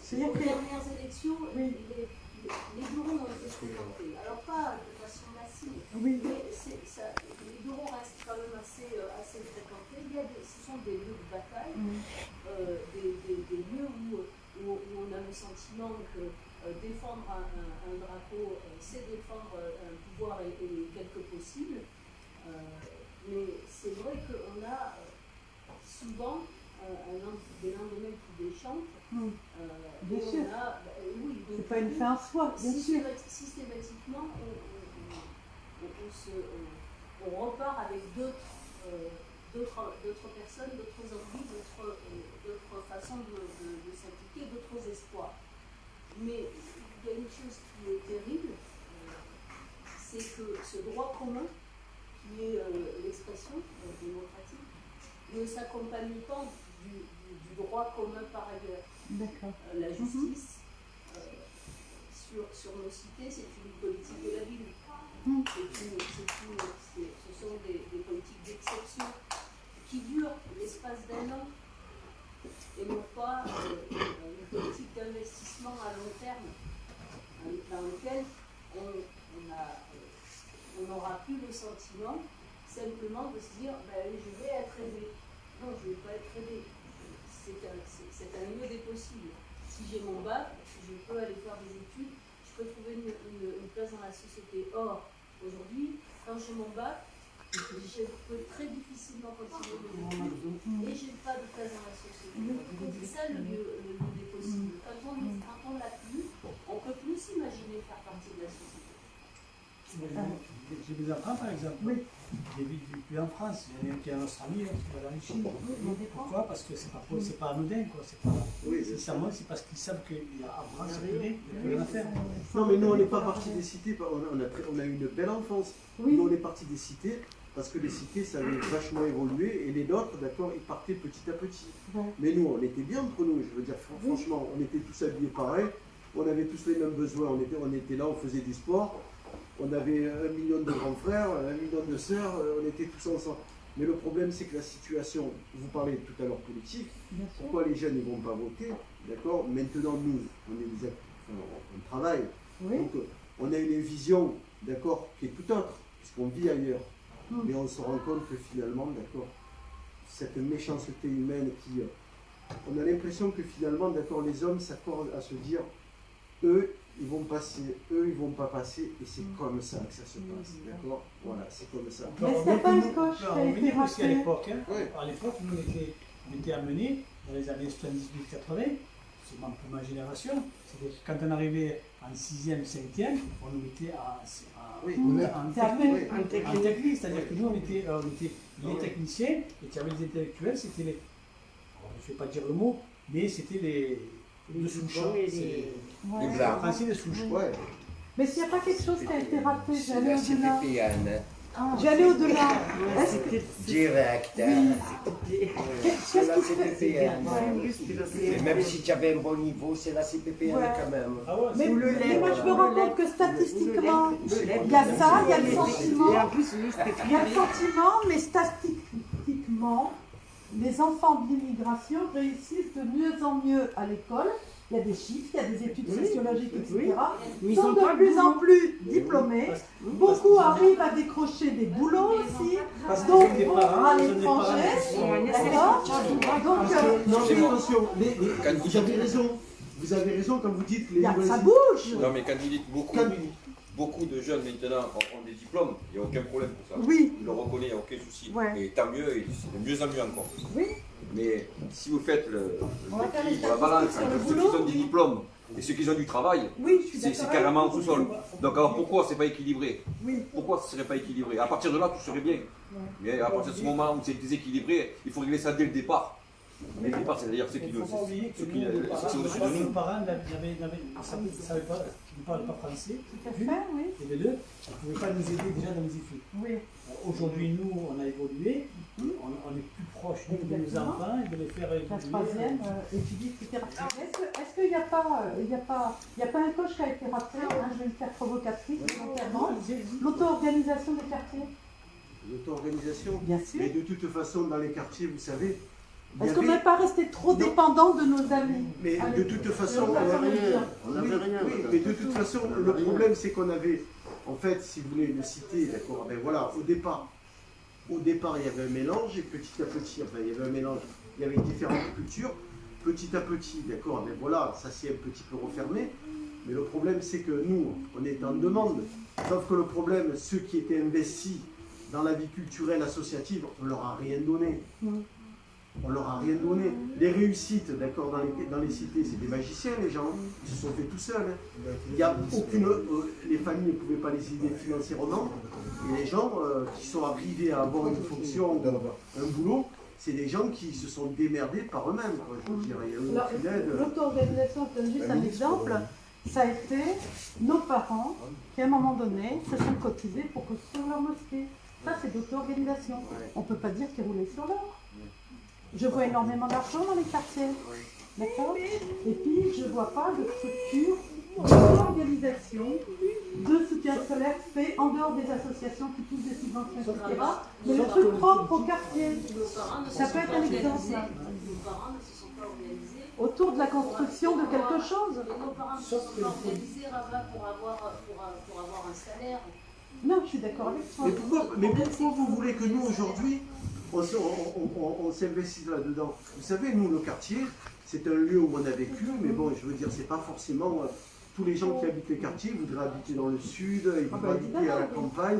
C'est-à-dire que les dernières élections, les bureaux ont été fréquentés. Alors pas de façon massive, mais les bureaux restent quand même assez fréquentés. Ce sont des lieux de bataille, des lieux où on a le sentiment que défendre un drapeau, c'est défendre un pouvoir et quel que possible. Mais c'est vrai qu'on a souvent des lendemains qui déchantent. Bien sûr. Oui, c'est pas une fin en soi, bien sûr. Systématiquement, on repart avec d'autres personnes, d'autres envies, d'autres façons de s'impliquer, d'autres espoirs. Mais il y a une chose qui est terrible, c'est que ce droit commun, qui est l'expression démocratique, ne s'accompagne pas du droit commun par ailleurs. La justice sur nos cités, c'est une politique de la ville. Ce sont des politiques d'exception qui durent l'espace d'un an et non pas une politique d'investissement à long terme dans lequel on n'aura plus le sentiment simplement de se dire je vais être aidé. Non, je ne vais pas être aidé. C'est un lieu des possibles. Si j'ai mon bac, je peux aller faire des études, je peux trouver une place dans la société. Or, aujourd'hui, quand j'ai mon bac, je peux très difficilement continuer mes études et je n'ai pas de place dans la société. Donc c'est ça le lieu des possibles. Quand on l'a plus, on ne peut plus s'imaginer faire partie de la société. J'ai des enfants par exemple. Oui. J'ai vécu en France, il y en a un qui est en Australie, l'autre qui va dans les Chine. Pourquoi? Parce que c'est pas anodin, quoi. C'est parce qu'ils savent qu'en France, il n'y a plus rien à faire. Non, mais nous, on n'est pas partis des cités, on a eu une belle enfance. Nous, on est partis des cités parce que les cités, ça avait vachement évolué et les nôtres, d'accord, ils partaient petit à petit. Mais nous, on était bien entre nous, je veux dire, franchement, on était tous habillés pareil, on avait tous les mêmes besoins, on était là, on faisait du sport. On avait 1 million de grands frères, 1 million de sœurs, on était tous ensemble. Mais le problème, c'est que la situation, vous parlez tout à l'heure politique, pourquoi les jeunes ne vont pas voter, d'accord? Maintenant, nous, on travaille, donc on a une vision, d'accord, qui est tout autre, puisqu'on vit ailleurs. Mais on se rend compte que finalement, d'accord, cette méchanceté humaine qui... on a l'impression que finalement, d'accord, les hommes s'accordent à se dire, eux, ils vont passer, eux, ils vont pas passer, et c'est comme ça que ça se passe, d'accord? Voilà, c'est comme ça. Mais c'est pas une coche qui a été aussi à ratée. l'époque, à l'époque, nous, on était amenés, dans les années 78-80, c'est pour ma génération, c'est-à-dire que quand on arrivait en 6e, 5e, on nous mettait en technique, c'est-à-dire que nous, on était les techniciens, et tu avais les intellectuels, c'était les, je ne vais pas dire le mot, mais c'était les souches, les blancs. Français des souches. Mais s'il n'y a pas quelque chose qui a été raté, j'allais au-delà. CPPN. J'allais au-delà. Direct. C'est la CPPN. Et même si tu avais un bon niveau, c'est la CPPN quand même. Mais moi je me rends compte que statistiquement, il y a ça, il y a le sentiment. Il y a le sentiment, mais statistiquement, les enfants de l'immigration réussissent de mieux en mieux à l'école. Il y a des chiffres, il y a des études sociologiques, etc. Ils sont de plus en plus diplômés. Beaucoup arrivent à décrocher des boulots aussi. Donc, vont à l'étranger. D'accord. Non, mais attention, vous avez raison. Vous avez raison quand vous dites que les... Ça bouge. Non, mais quand vous dites beaucoup de jeunes maintenant ont des diplômes, il n'y a aucun problème pour ça. Oui. Je le reconnais, il n'y a aucun souci. Ouais. Et tant mieux, et c'est de mieux en mieux encore. Oui. Mais si vous faites la balance sur le entre ceux qui boulot, ont des diplômes Et ceux qui ont du travail, Oui, je suis c'est d'accord carrément en avec vous. sous-sol. Donc alors pourquoi c'est pas équilibré? Oui. Pourquoi ce serait pas équilibré? À partir de là, tout serait bien. Mais à partir de ce moment où c'est déséquilibré, il faut régler ça dès le départ. Dès le départ, c'est-à-dire ceux qui Il ne faut pas oublier que ceux qui nous, nos parents, sont au-dessus de nous. nos parents ne parlaient pas français, Tout à fait, oui. et les deux, ils ne pouvaient pas nous aider déjà dans les études. Oui. Aujourd'hui, nous, on a évolué, on est plus proche de nos Exactement. enfants et de les faire évoluer. La troisième étudie, etc. Est-ce qu'il n'y a pas un coche qui a été rappelé, hein, je vais le faire provocatrice, volontairement, l'auto-organisation des quartiers? L'auto-organisation. Bien sûr. Mais de toute façon, dans les quartiers, vous savez. il y Est-ce qu'on avait- n'est pas resté trop dépendant de nos amis? Mais Allez, de toute façon, on n'avait rien. on n'avait rien. Oui, mais de toute façon, le problème, c'est qu'on avait, en fait, si vous voulez le citer, d'accord, ben voilà, au départ, il y avait un mélange, et petit à petit, enfin, il y avait un mélange, il y avait différentes cultures, petit à petit, d'accord, mais voilà, ça s'est un petit peu refermé, mais le problème, c'est que nous, on est en demande, sauf que le problème, ceux qui étaient investis dans la vie culturelle associative, on leur a rien donné. On leur a rien donné. Les réussites, d'accord, dans les cités, c'est des magiciens, les gens. Ils se sont fait tout seuls. Il y a aucune, les familles ne pouvaient pas les aider financièrement. Et les gens qui sont arrivés à avoir une fonction, un boulot, c'est des gens qui se sont démerdés par eux-mêmes. Je veux dire, il y a eu Alors, aucune aide. l'auto-organisation, je donne juste un exemple, ça a été nos parents qui, à un moment donné, se sont cotisés pour construire leur mosquée. Ça, c'est d'auto-organisation. On ne peut pas dire qu'ils roulaient sur l'or. Je vois énormément d'argent dans les quartiers. D'accord? Et puis, je ne vois pas de structure, d'organisation, de soutien scolaire fait en dehors des associations qui touchent des subventions, etc. Mais le truc propre au quartier, ça peut être un exemple. Nos parents ne se sont pas organisés. Autour de la construction de quelque chose. Et nos parents ne se sont pas organisés, Rabat, pour avoir un salaire. Non, je suis d'accord avec toi. Mais pourquoi vous voulez que nous, aujourd'hui, on s'investisse là-dedans? Vous savez, nous, le quartier, c'est un lieu où on a vécu, mais bon, je veux dire, c'est pas forcément... tous les gens qui habitent les quartiers voudraient habiter dans le sud, ils voudraient habiter à la campagne.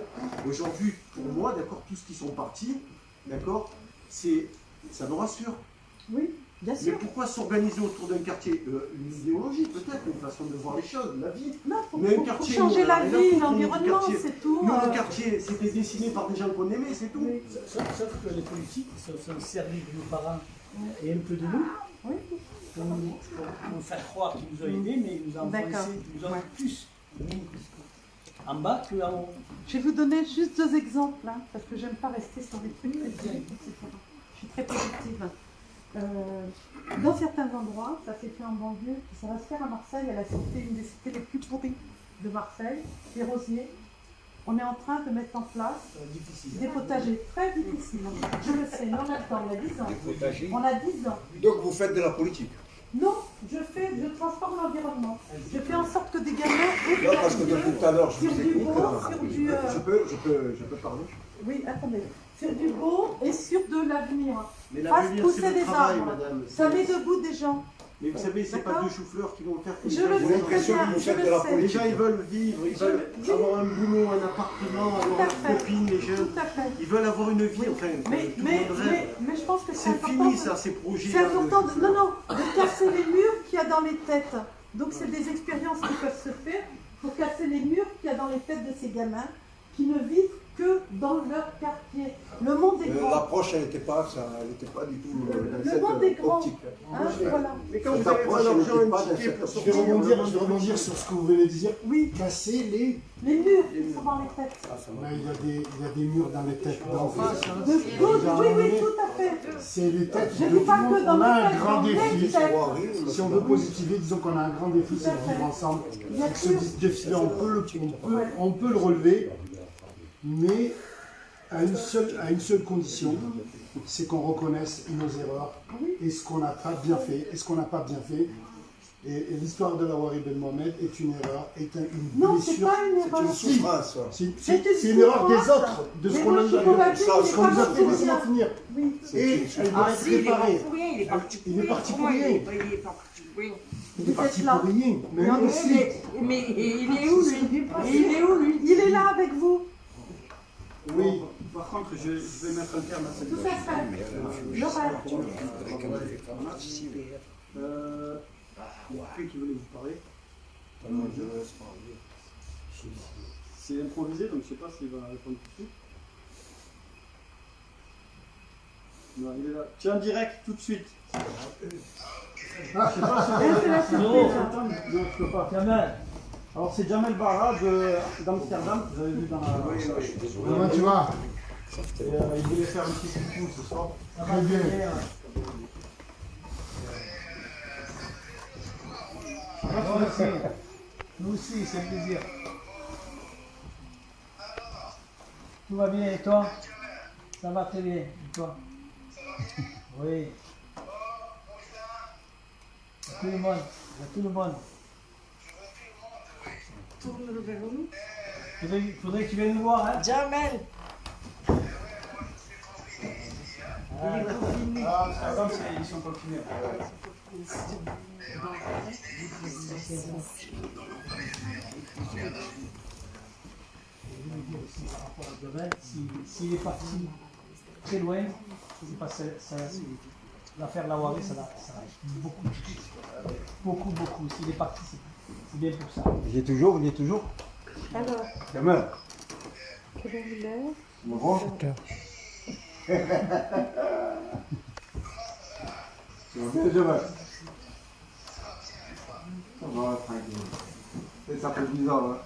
Aujourd'hui, pour moi, d'accord, tous qui sont partis, d'accord, ça nous rassure. Oui, bien sûr. Mais pourquoi s'organiser autour d'un quartier? Une idéologie peut-être, une façon de voir les choses, la vie. Non, mais un pour quartier, changer nous, on a la rien à vie, foutre, nous, du l'environnement, quartier. c'est tout. Nous, le quartier, c'était dessiné par des gens qu'on aimait, c'est tout. Sauf que les politiques se sont servis de nos parents et un peu de nous pour nous faire croire qu'ils nous ont aidés, mais ils nous ont enfoncés, ils nous ont plus mis en bas qu'en haut. Je vais vous donner juste deux exemples, hein, parce que j'aime pas rester sur des trucs très directs, etc. Je suis très positive. Dans certains endroits, ça s'est fait en banlieue, puis ça va se faire à Marseille, à la cité, une des cités les plus pourries de Marseille, les Rosiers. On est en train de mettre en place des potagers très difficiles. Je le sais, mais on a le temps, on a 10 ans. On a 10 ans. Donc vous faites de la politique? Non, je transforme l'environnement. Je fais en sorte que des gamins aient Non, parce que depuis tout à l'heure, je sur vous du écoute. beau, sur du... Je peux parler? Oui, attendez. Sur du beau et sur de l'avenir. Mais Fasse l'avenir, pousser c'est le des travail, arbres. madame. Ça met debout des gens. Mais vous savez, c'est pas D'accord. deux choux-fleurs qui vont faire que Je le sais très bien, je le sais. Les gens, ils veulent vivre, ils veulent avoir un boulot, un appartement, avoir une copine, les jeunes. Tout à fait. Ils veulent avoir une vie, enfin, Mais tout le monde rêve. je pense que c'est C'est important. fini, ça, ces projets. C'est important de casser les murs qu'il y a dans les têtes. Donc c'est des expériences qui peuvent se faire pour casser les murs qu'il y a dans les têtes de ces gamins qui ne vivent que dans leur quartier. Le monde est grand. L'approche, elle n'était pas du tout Le monde est grand. Hein, voilà. Mais quand vous avez pas l'argent indiqué pour Je vais rebondir sur ce que vous venez de dire. Oui. Casser les murs qui sont dans les têtes. Mais il y a des murs dans les têtes d'en face. Oui, tout à fait. C'est les têtes Je de dis tout pas le que monde. dans On a les un têtes, grand dans les défi. têtes. Si on veut positiver, disons qu'on a un grand défi, c'est de vivre ensemble. Et que ce défi-là, on peut le relever, mais à une seule condition, c'est qu'on reconnaisse nos erreurs et ce qu'on n'a pas bien fait et ce qu'on n'a pas bien fait. Et l'histoire de la Wari Ben Mohamed est une erreur, est une Non, blessure. c'est pas une erreur. C'est une souffrance. C'est C'est une erreur des autres, de ce qu'on a fait, laissez-moi finir. Et elle doit être réparée. Il est parti pour rien. Il est parti pour rien. Mais nous aussi. Mais il est où lui? Il est là avec vous. Oui. Par contre, je vais mettre un terme à cette Tout à fait. Il y a qui venait vous parler. Je laisse parler. C'est improvisé, donc je ne sais pas s'il va répondre tout de suite. Non, il est là. Tu es en direct tout de suite. Je sais pas si non, non, je peux pas. Jamel. Alors c'est Jamel Barra d'Amsterdam, vous avez vu dans la. Comment tu vas? Il voulait faire un petit coucou ce soir. Très bien. Nous aussi, c'est un plaisir. Tout va bien et toi? Ça va très bien. Et toi? Oui. Il y a tout le monde. Il y a tout le monde. Tourne vers nous. Faudrait que tu viennes nous voir, hein? Jamel. Amsterdam, ils sont confinés. Par rapport à Jamel, s'il est parti très loin, c'est parce que l'affaire Lawari, ça va beaucoup. Beaucoup. S'il est parti, c'est bien pour ça. Il y est toujours, Alors, Jamel. quelle heure il est? Bonjour. Tu vas bien, Jamel? Ça va, tranquille. Et ça fait bizarre, hein?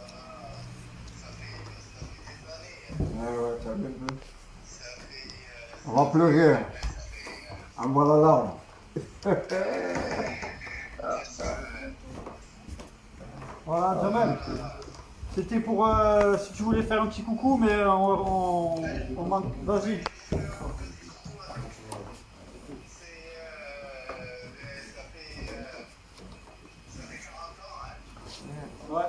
Ouais, tu as bien vu. On va pleurer. En bas la larme. Voilà, Jamel. C'était pour si tu voulais faire un petit coucou, mais on manque. Vas-y. Ouais.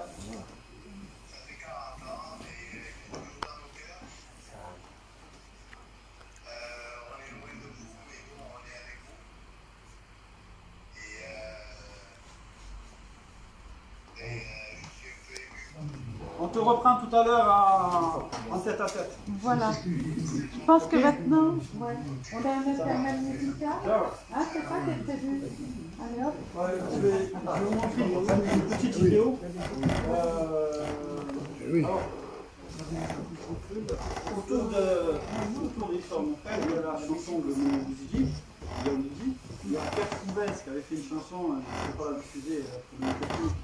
On te reprend tout à l'heure en tête à tête. Voilà. Je pense que maintenant, ouais, on a un intermède musical. Ah, c'est ça qui est prévu. Allez hop. Ouais, je vais vous montrer une petite vidéo. Alors, autour de l'histoire de mon frère, il y a la chanson de mon Zidi. Il y a Pierre Couvès qui avait fait une chanson, je ne sais pas la diffuser, pour une technique,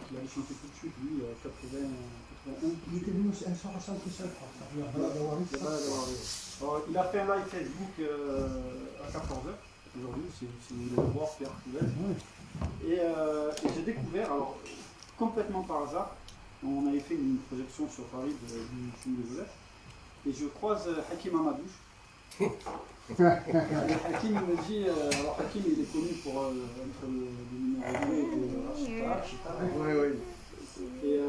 qui avait chanté tout de suite, lui, 81. Il était venu un soir à Saint Christophe, je crois. Alors, il a fait un live Facebook à 14h aujourd'hui, si vous voulez le voir, Pierre Couvès. Et j'ai découvert, alors complètement par hasard, on avait fait une projection sur Paris du film de Joseph, et je croise Hakim Amadouche. Et Hakim me dit, alors Hakim il est connu pour être le numéro 2 de Rachita. Oui. Et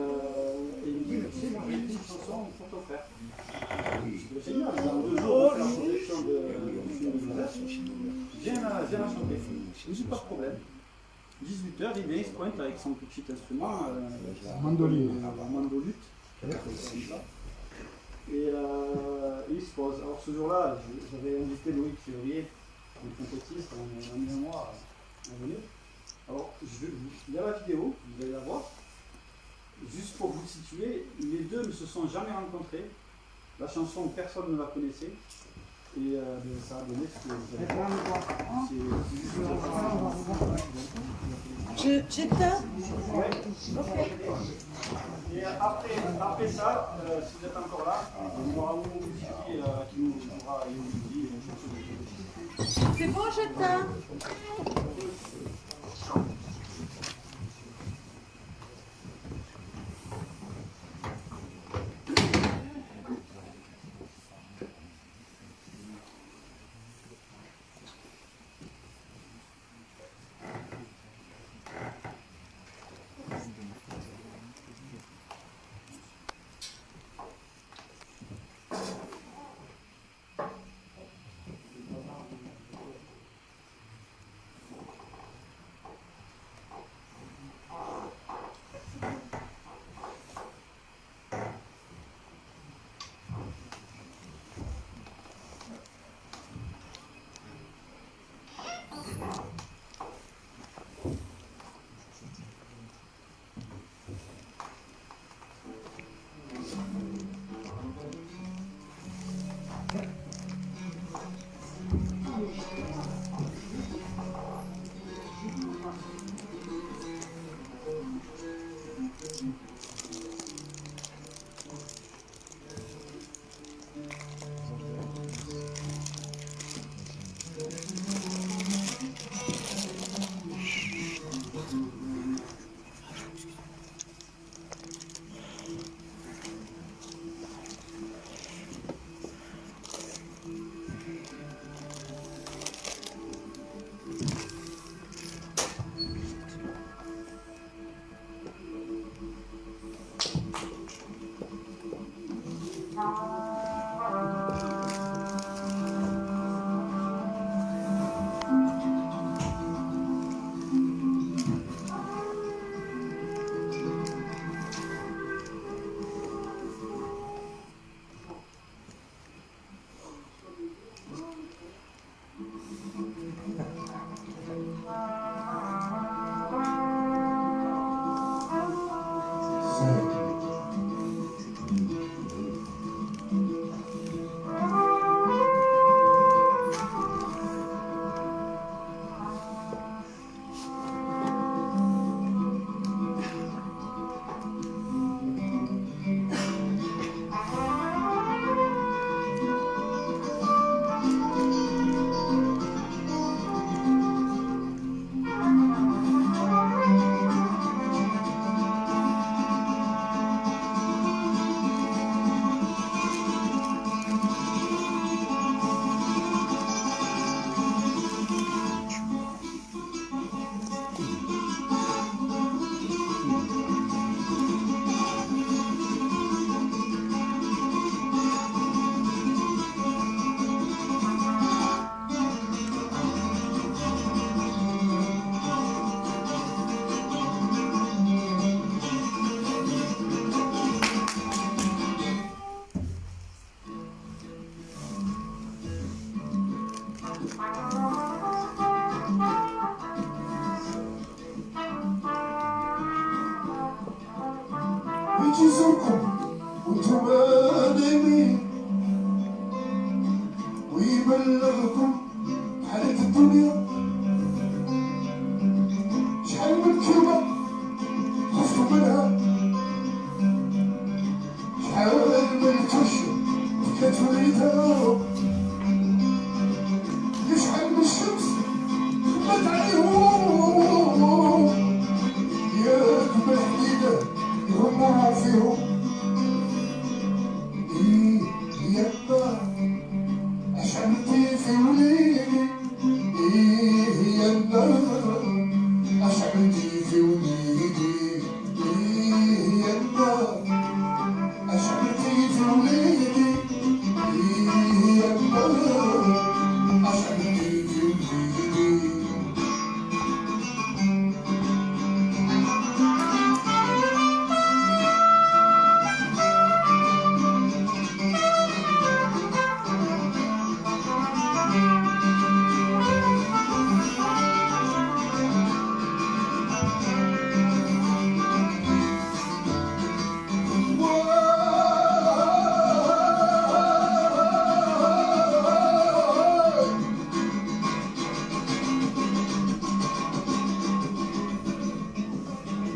il me dit, tu sais, moi j'ai écrit une chanson pour te faire. C'est génial, dans 2 jours on fait la projection du film de Joseph. Viens la chanter. Je dis pas de problème. 18h, il vient, il se pointe avec son petit instrument, mandoline. Mandolute. Et il se pose. Alors ce jour-là, j'avais invité Loïc Février, un trompettiste, un ami à moi, à venir. Alors il y a la vidéo, vous allez la voir. Juste pour vous situer, les deux ne se sont jamais rencontrés. La chanson, personne ne la connaissait. Et ça a donné ce que vous allez voir. J'éteins. Ouais. Et après ça, si vous êtes encore là, on aura un moment qui nous jouera une chanson de C'est bon, j'éteins. يجي يزوركم وانتم نايمين ويبلغكم حالة الدنيا شحال من كلمة خفتوا منها شحال من كرشة بكات وليدها شحال من الشمس خبات عليهم يا كبر حديدة يهموا فيهم يا النار اش عملتي في وليدي يا النار اش عملتي في وليدي يا النار اش عملتي في وليدي يا النار اش عملتي في وليدي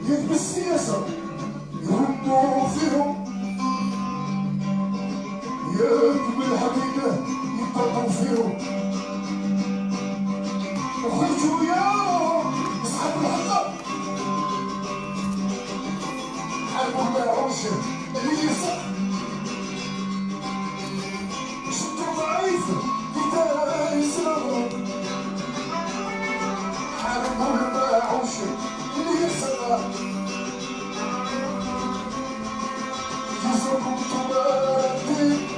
كيف بالسياسة يهموا فيهم ياكم الحقيقة يطلقوا فيهم وخرجوا يا أصحاب الحق حاربوا المعروش اللي يصح شدوا ضعيف كدا يسرق حاربوا المعروش اللي يسرق جزاكم تبارك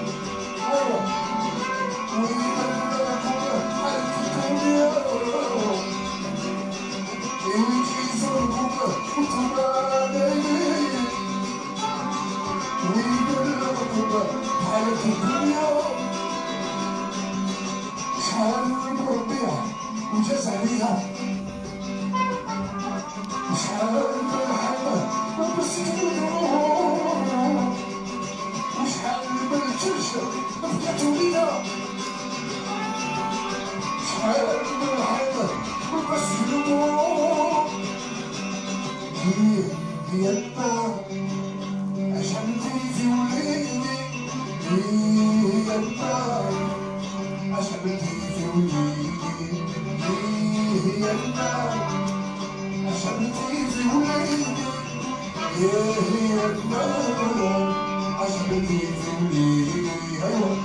شحال من ربيع وجاز عليها وشحال من حبة وبسكوت وشحال من الجرشة بكاتو لينا شحال من حبة وبسكوت هي النار اش عملتي في وليدي هي النار اش عملتي في وليدي هي النار اش عملتي في وليدي هي النار اش عملتي في وليدي ايوه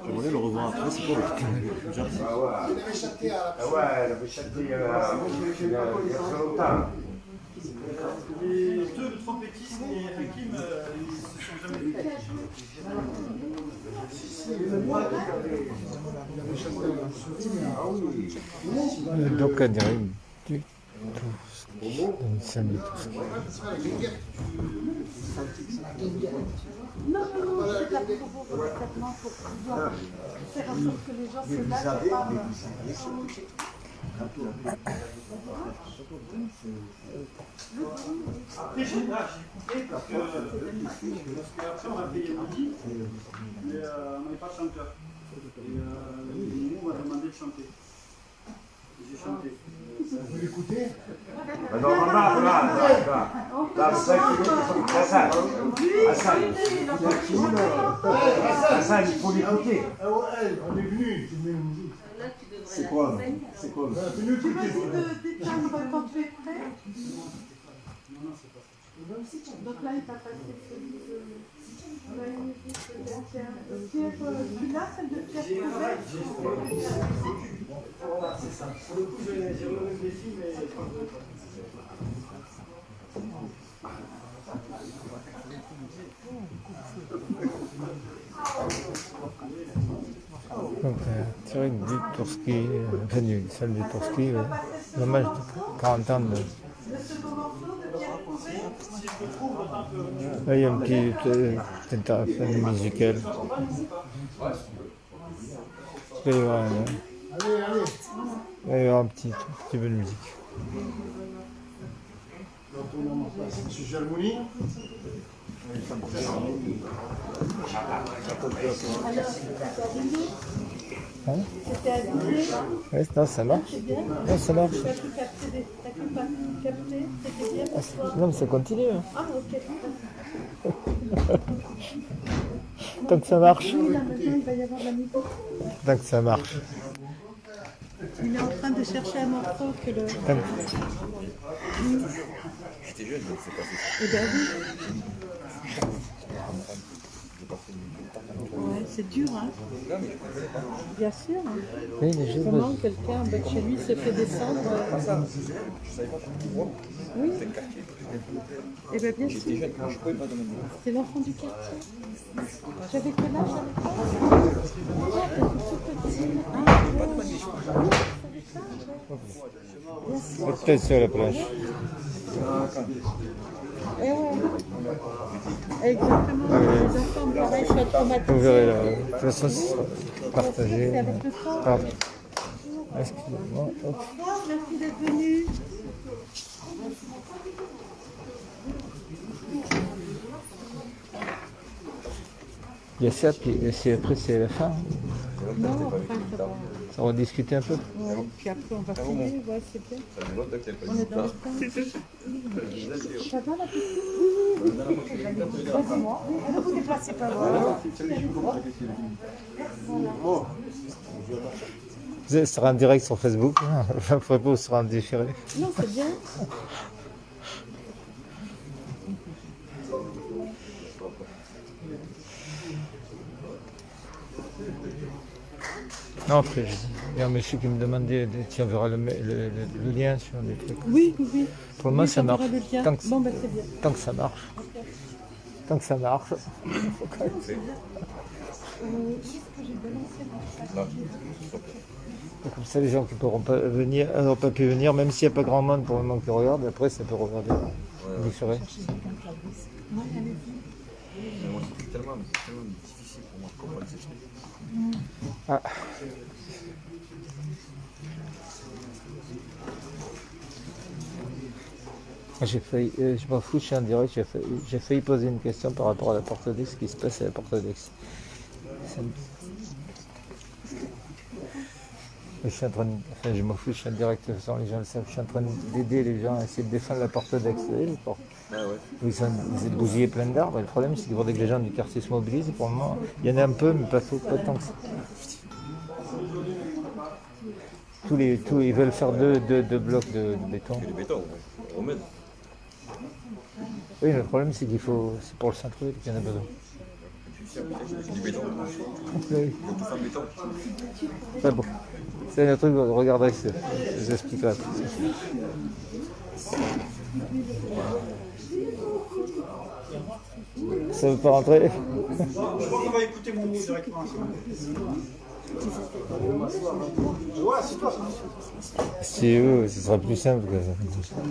J'aimerais le revoir après, c'est pas elle avait chanté il y a très longtemps. Les deux, le trompettiste et Hakim, ils se sont jamais vus. Donc on dirait du une scène du tout. Non, c'est pas pour vous, traitement pour pouvoir faire en sorte que les gens se lâchent et parlent. Après, j'ai coupé parce qu'après on a payé Woody, mais on n'avait pas de chanteur. Et nous, on m'a demandé de chanter. J'ai chanté. Vous pouvez l'écouter? Non, Hassan, il faut l'écouter. On est venu, tu mets une musique. C'est quoi? C'est quoi? Tu me dis d'éteindre quand tu es prêt. Donc là, il va passer celui de... On a une musique de Pierre. Celui-là, celle de Pierre Couvet. Voilà, c'est ça. Pour le coup, j'ai relevé le défi, mais je crois que Donc Thierry du Tourski, enfin du salle du Tourski, dommage de 40 ans de... Le second morceau de Pierre Couvet. Là, il y a un petit interphone musical. Il va y avoir un petit peu de musique. Donc on en place. Monsieur Jalmouni. Hein? C'était aligné. Ouais, non, ça marche. C'est bien. Non, ça marche. T'as pu capter, c'était bien pour toi. Non, mais ça continue. Hein. Ah, ok. Tant que ça marche. Oui, là maintenant il va y avoir de la musique. Tant que ça marche. Il est en train de chercher un morceau que le... J'étais jeune, donc c'est pas fait. Eh bien oui. Ouais, c'est dur, hein. Bien sûr. Hein. Oui, mais juste Comment quelqu'un en bas de chez lui se fait descendre Je savais pas pourquoi. Oui. C'est le quartier. Eh bien bien J'étais sûr. jeune, je pouvais pas demander. C'est l'enfant du quartier. J'avais quel âge avec toi? Ah, t'es tout petit. Ah, ouais. peut-être sur la plage. Eh ouais. Exactement. Ah oui. Les enfants, pareil, sont traumatisés. Vous verrez là. De toute façon, c'est partagé. C'est avec le temps. Pardon. Excusez-moi. Hop. Merci d'être venu. Il y a ça, puis après c'est la fin. Non, enfin, ça va. On va discuter un peu. Ouais, puis après on va filmer, ouais, c'est bien. On est dans le temps. Ça va la petite? Oui. Vas-y-moi. Ne vous déplacez pas. Voilà. Ça sera en direct sur Facebook. Après, vous sera en différé. Non, c'est bien. Non, après, il y a un monsieur qui me demandait, tu enverras le lien sur des trucs. Oui, oui, oui. Pour moi, oui, ça marche. Le lien. Tant que, bon, ben, c'est bien. Tant que ça marche. Okay. Tant que ça marche. Qu'est-ce que j'ai balancé dans comme ça, les gens qui n'auront pas pu venir, même s'il n'y a pas grand monde pour le moment qui regarde, après, ça peut regarder. Vous ferez. Moi, c'est tellement difficile pour moi de comprendre ces trucs. Ah. J'ai failli, je m'en fous, je suis en direct, j'ai failli poser une question par rapport à la Porte d'Aix, ce qui se passe à la Porte d'Aix. Je suis en train de, enfin, je m'en fous, je suis en direct, de toute façon, les gens le savent, je suis en train d'aider les gens à essayer de défendre la Porte d'Aix. Vous voyez, les portes. Ah ouais. Où ils sont des bousillés pleins d'arbres, et le problème c'est qu'il faudrait que les gens du quartier se mobilisent, pour le moment, il y en a un peu, mais pas tant que ça. Ils veulent faire deux blocs de béton. Du béton, on met. Oui, mais le problème c'est qu'il faut, c'est pour le centre-ville qu'il y en a besoin. Du béton. Oui. Tout faire béton. Enfin bon, c'est un truc, regardez, je vous expliquerai après. Ça veut pas rentrer? Je crois qu'on va écouter mon mot directement. Ouais, c'est toi. Si eux, ce sera plus simple que ça. Si vous savez,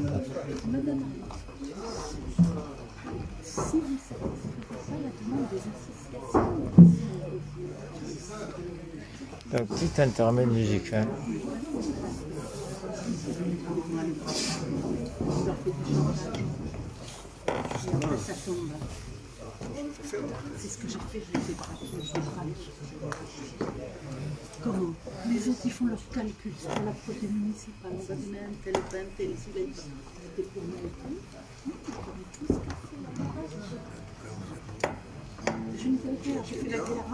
c'est la demande des associations. Donc, petit intermède musical. Ça tombe. C'est ce que j'ai fait, je les ai braqués. Comment? Les autres, ils font leurs calculs. C'est pour la projet municipale. On va donner un tel pain, tel soleil. C'était pour moi et tout. Je ne sais pas, j'ai fait la guerre.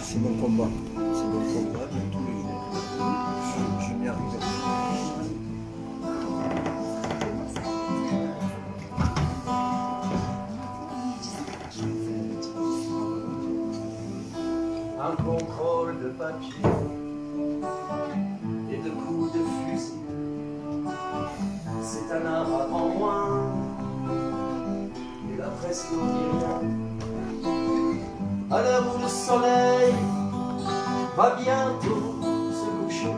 C'est mon combat. C'est mon combat de tous les jours. Je n'y arriverai pas. Un contrôle de papier et de coups de fusil. C'est un arabe en moins et la presse n'en dit rien. À l'heure où le soleil va bientôt se coucher,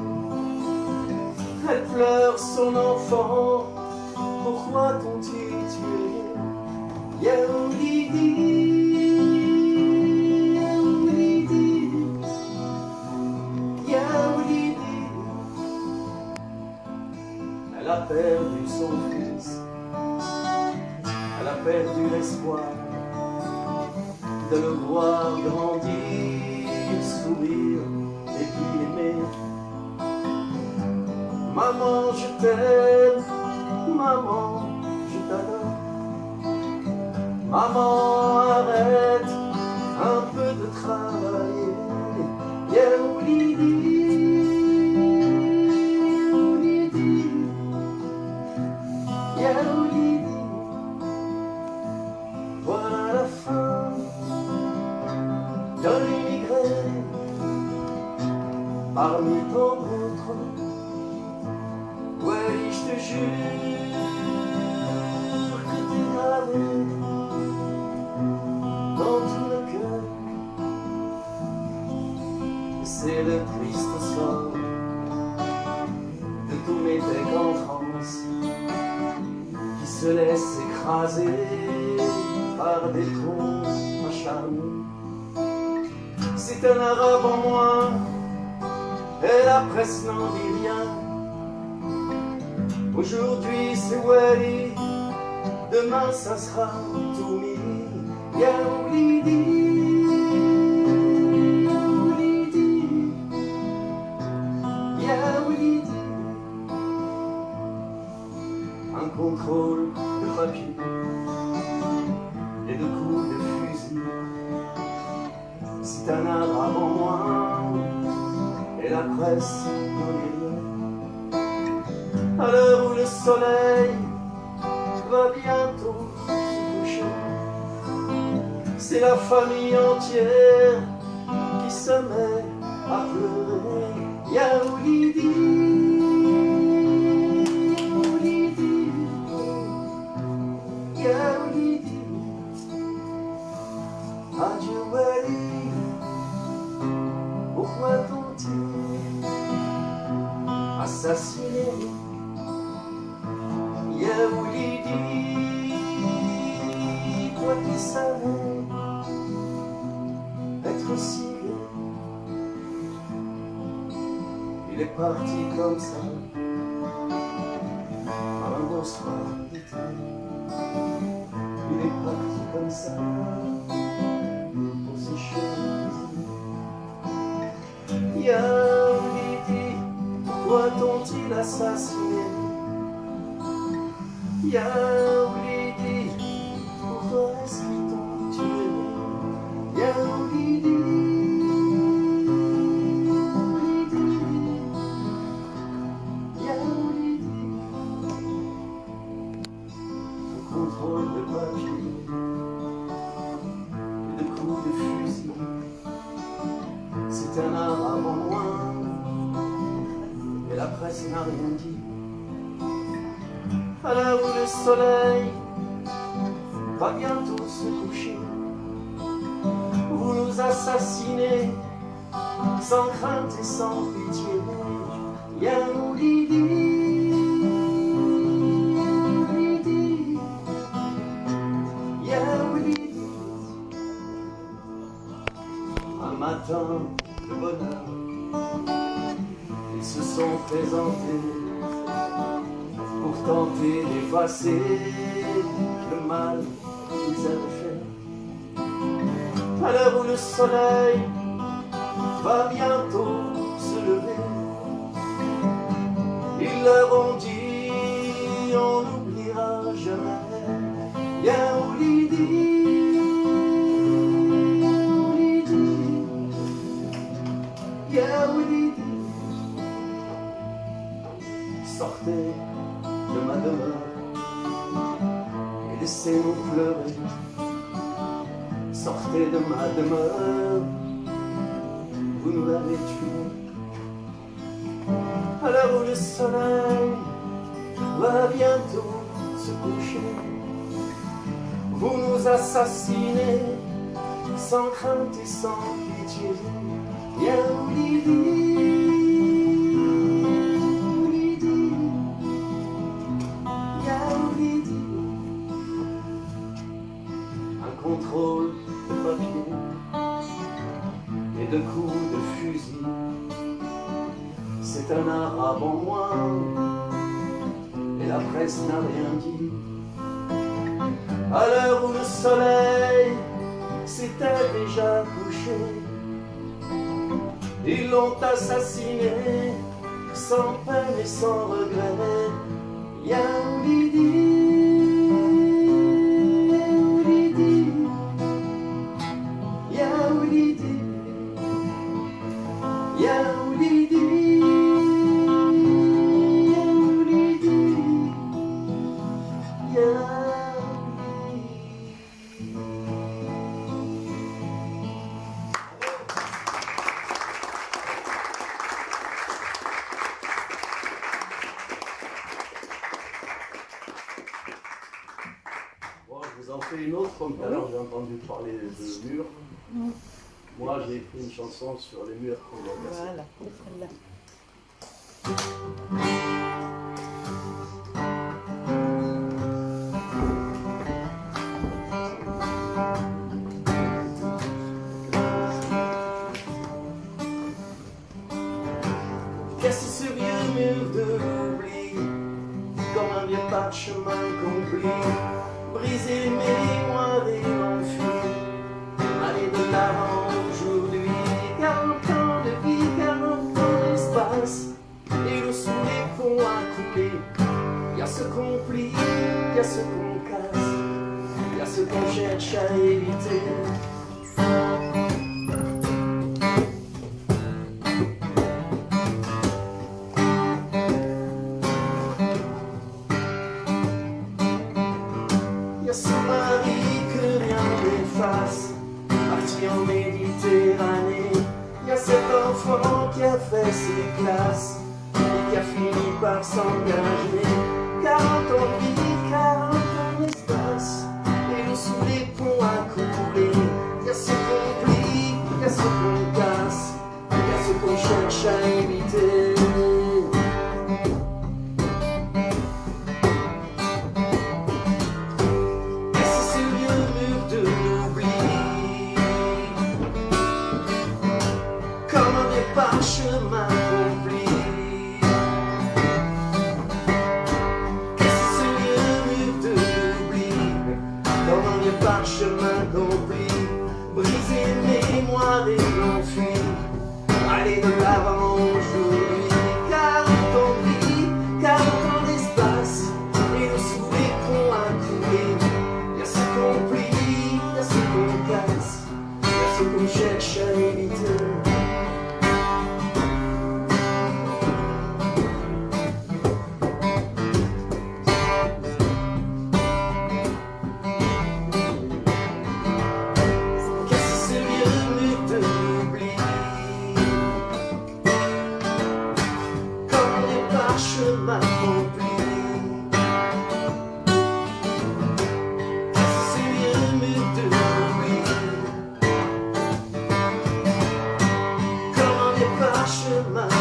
elle pleure son enfant. Pourquoi t'ont-ils tué? Yaoulidi, Yaoulidi, Yaoulidi. Elle a perdu son fils, elle a perdu l'espoir de le voir grandir, sourire et puis aimer. Maman, je t'aime, maman, je t'adore. Maman, arrête un peu de travailler. Yaoulidi, Yaoulidi, Yaoulidi. Voilà la fin de l'immigré, parmi tant d'autres. Ouais, je te jure que t'es gravé dans tout le cœur. C'est le triste sort de tous mes mecs en France qui se laissent écraser par des cons acharnés. C'est un arabe en moins et la presse n'en dit rien. Aujourd'hui c'est Wally, demain ça sera Toumi. Yaoulidi, Yaoulidi, Yaoulidi. Un contrôle de papier et de coups de fusil. C'est un arabe en moins et la presse n'en dit rien. À l'heure où le soleil va bientôt se coucher, c'est la famille entière qui se met à pleurer. Yaoulidi, Yaoulidi, Yaoulidi. Adieu Wally, pourquoi t'ont-ils assassiné? Yaoulidi, toi qui savais Il est parti comme ça, un beau soir d'été. Il est parti comme ça, pour ses chemins. Yaoulidi, pourquoi t'ont-ils assassiné? Yaoulidi, pourquoi est-ce qu'ils t'ont tué? Yaoulidi, Yaoulidi, au contrôle de papier et de coups de fusil, c'est un arabe en moins, et la presse n'a rien dit. À l'heure où le soleil va bientôt se coucher, vous nous assassinez sans crainte et sans pitié. Yaoulidi, Yaoulidi, Yaoulidi. Un matin de bonheur, ils se sont présentés pour tenter d'effacer le mal qu'ils avaient fait. À l'heure où le soleil va bientôt se lever, ils leur ont dit on n'oubliera jamais. Yaoulidi, Yaoulidi, Yaoulidi. Sortez de ma demeure et laissez-nous pleurer. Sortez de ma demeure, vous nous l'avez tué. À l'heure où le soleil va bientôt se coucher, vous nous assassinez sans crainte et sans pitié. Yaoulidi, Yaoulidi. Un contrôle de papier et de coups de fusil, c'est un arabe en moins, et la presse n'a rien dit. À l'heure où le soleil s'était déjà couché, ils l'ont assassiné sans peine et sans regret. Yaoulidi, Yaoulidi, Yaoulidi, Yaoulidi, Bon, je vous en fais une autre, comme tout à l'heure j'ai entendu parler de murs. Moi j'ai écrit une chanson sur les murs qu'on doit casser. Voilà, celle-là. Casser ce vieux mur de l'oubli, comme un vieux parchemin complet, briser les mémoires et l'enfuir, aller de l'avant aujourd'hui. 40 ans de vie, 40 ans d'espace, et l'eau sous les ponts à couler. Y a ce qu'on plie, y a ce qu'on casse, y a ce qu'on cherche à éviter. Y a ce mari que rien n'efface, parti en Méditerranée. Y a cet enfant qui a fait ses classes et qui a fini par s'engager. 40 ans de vie, 40 ans d'espace, et l'eau sous les ponts à couler. Y a ce qu'on plie, y a ce qu'on casse, y a ce qu'on cherche à éviter. Chemin accompli, chaîne évitée. Qu'est-ce ce vieux mur de l'oubli, comme des parchemins remplis. Qu'est-ce ce vieux mur de l'oubli, comme des parchemins remplis.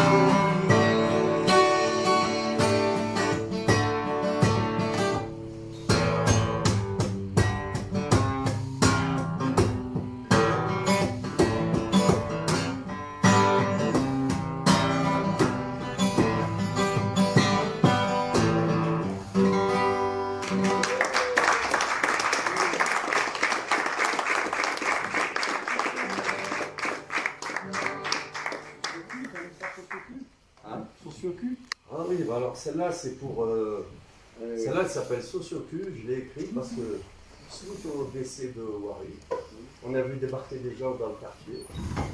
Sociocu. Ah oui, bah alors celle-là c'est pour... celle-là elle s'appelle Sociocu, je l'ai écrite parce que suite au décès de Wari, on a vu débarquer des gens dans le quartier